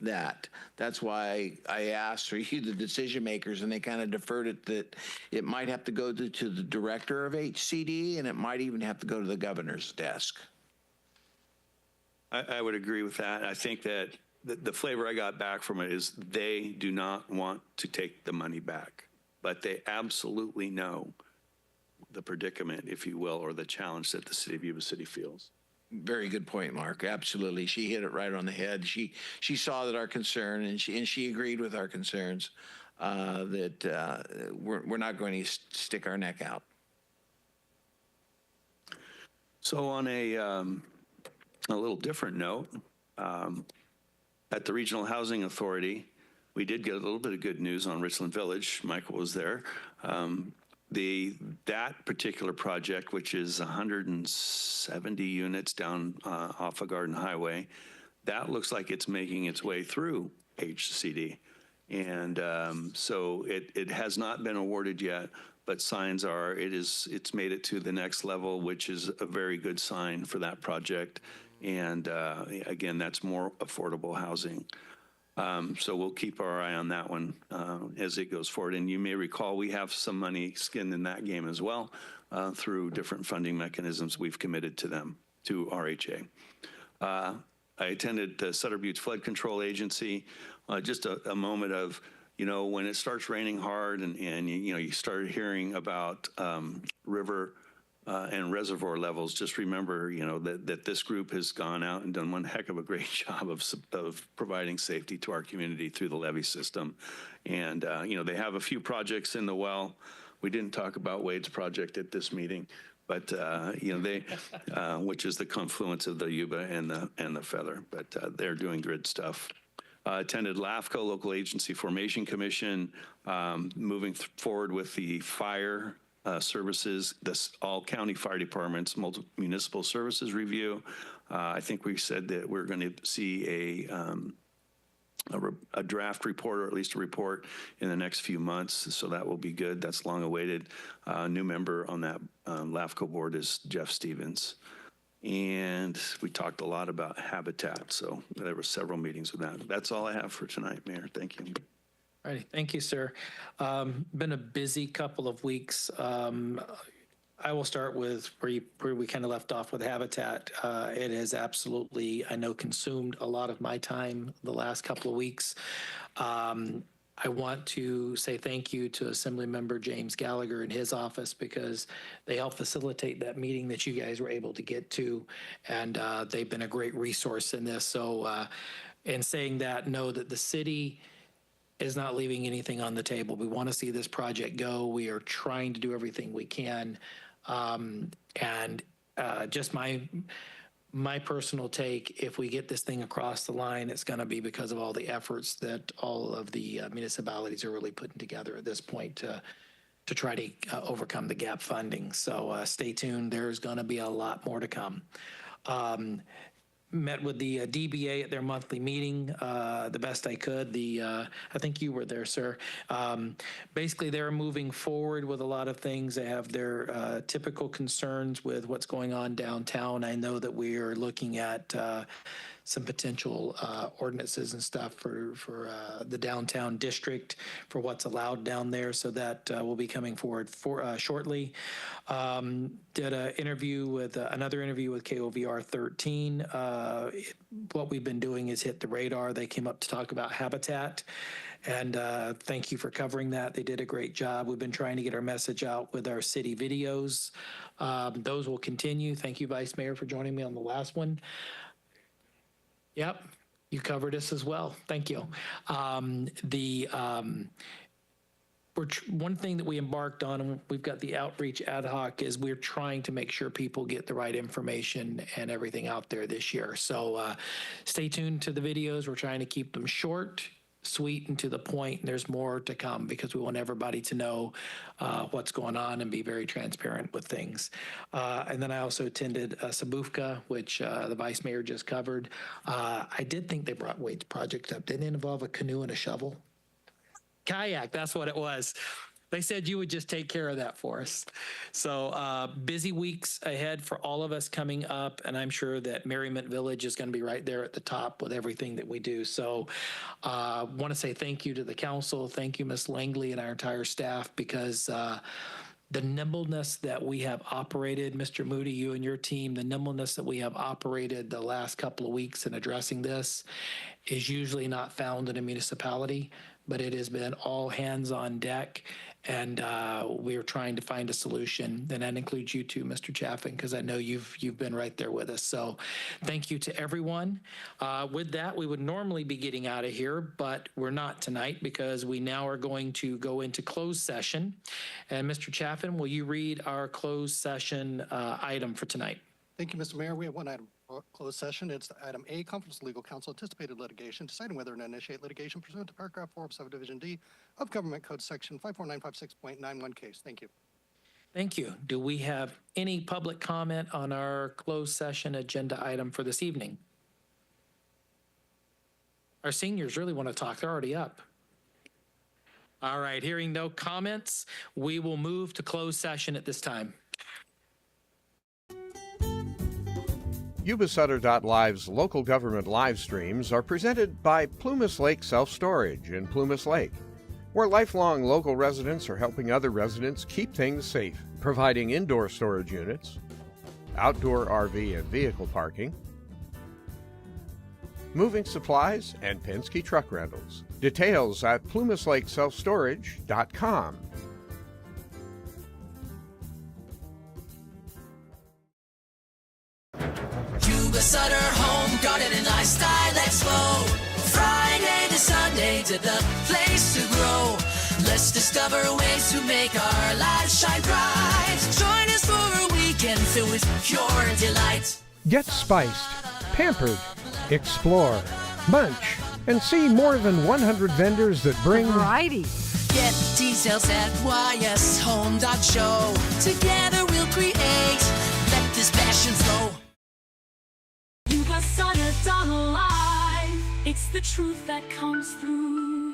that. That's why I asked, are you the decision makers? And they kind of deferred it that it might have to go to the director of HCD, and it might even have to go to the governor's desk. I would agree with that. I think that the flavor I got back from it is they do not want to take the money back, but they absolutely know the predicament, if you will, or the challenge that the city of Yuba City feels. Very good point, Mark. Absolutely. She hit it right on the head. She saw that our concern, and she agreed with our concerns, that we're not going to stick our neck out. So on a little different note, at the Regional Housing Authority, we did get a little bit of good news on Richland Village. Michael was there. That particular project, which is 170 units down off of Garden Highway, that looks like it's making its way through HCD. And so it has not been awarded yet, but signs are it's made it to the next level, which is a very good sign for that project. And again, that's more affordable housing. So we'll keep our eye on that one as it goes forward. And you may recall we have some money skinned in that game as well through different funding mechanisms we've committed to them, to RHA. I attended the Sutter Butte Flood Control Agency, just a moment of, when it starts raining hard and you started hearing about river and reservoir levels, just remember, that this group has gone out and done one heck of a great job of providing safety to our community through the levee system. And, they have a few projects in the well. We didn't talk about Wade's project at this meeting, but, they, which is the confluence of the Yuba and the Feather, but they're doing good stuff. Attended LAFCO, Local Agency Formation Commission, moving forward with the fire services, all county fire departments, municipal services review. I think we said that we're going to see a draft report, or at least a report, in the next few months. So that will be good. That's long awaited. New member on that LAFCO board is Jeff Stevens. And we talked a lot about habitat. So there were several meetings with that. That's all I have for tonight, Mayor. Thank you. All right, thank you, sir. Been a busy couple of weeks. I will start with where we kind of left off with habitat. It has absolutely, I know, consumed a lot of my time the last couple of weeks. I want to say thank you to Assemblymember James Gallagher and his office, because they helped facilitate that meeting that you guys were able to get to, and they've been a great resource in this. So in saying that, know that the city is not leaving anything on the table. We want to see this project go. We are trying to do everything we can. And just my personal take, if we get this thing across the line, it's going to be because of all the efforts that all of the municipalities are really putting together at this point to try to overcome the gap funding. So stay tuned. There's going to be a lot more to come. Met with the DBA at their monthly meeting the best I could. I think you were there, sir. Basically, they're moving forward with a lot of things. They have their typical concerns with what's going on downtown. I know that we are looking at some potential ordinances and stuff for the downtown district for what's allowed down there. So that will be coming forward shortly. Did another interview with KOVR 13. What we've been doing is hit the radar. They came up to talk about habitat. And thank you for covering that. They did a great job. We've been trying to get our message out with our city videos. Those will continue. Thank you, Vice Mayor, for joining me on the last one. Yep, you covered us as well. Thank you. One thing that we embarked on, and we've got the outreach ad hoc, is we're trying to make sure people get the right information and everything out there this year. So stay tuned to the videos. We're trying to keep them short, sweet, and to the point. And there's more to come, because we want everybody to know what's going on and be very transparent with things. And then I also attended Sabufka, which the Vice Mayor just covered. I did think they brought Wade's project up. Didn't it involve a canoe and a shovel? Kayak, that's what it was. They said you would just take care of that for us. So busy weeks ahead for all of us coming up, and I'm sure that Merriment Village is going to be right there at the top with everything that we do. So want to say thank you to the council. Thank you, Ms. Langley, and our entire staff, because the nimbleness that we have operated, Mr. Moody, you and your team, the nimbleness that we have operated the last couple of weeks in addressing this is usually not found in a municipality, but it has been all hands on deck, and we're trying to find a solution. And that includes you too, Mr. Chaffin, because I know you've been right there with us. So thank you to everyone. With that, we would normally be getting out of here, but we're not tonight because we now are going to go into closed session. And Mr. Chaffin, will you read our closed session item for tonight? Thank you, Mr. Mayor. We have one item for closed session. It's item A, conference of legal counsel, anticipated litigation, deciding whether to initiate litigation pursuant to paragraph 4 of subdivision D of Government Code section 54956.91 case. Thank you. Thank you. Do we have any public comment on our closed session agenda item for this evening? Our seniors really want to talk. They're already up. All right, hearing no comments, we will move to closed session at this time. Yuba-Sutter.live's local government live streams are presented by Plumas Lake Self-Storage in Plumas Lake, where lifelong local residents are helping other residents keep things safe, providing indoor storage units, outdoor RV and vehicle parking, moving supplies, and Penske truck rentals. Details at plumaslakeselfstorage.com. Yuba-Sutter, home, garden, and lifestyle expo. Friday to Sunday to the place to grow. Let's discover ways to make our lives shine bright. Join us for a weekend filled with pure delight. Get spiced, pampered, explore, munch, and see more than 100 vendors that bring variety. Get details at ysHome.show. Together we'll create. Let this passion flow. Yuba-Sutter.live. It's the truth that comes through.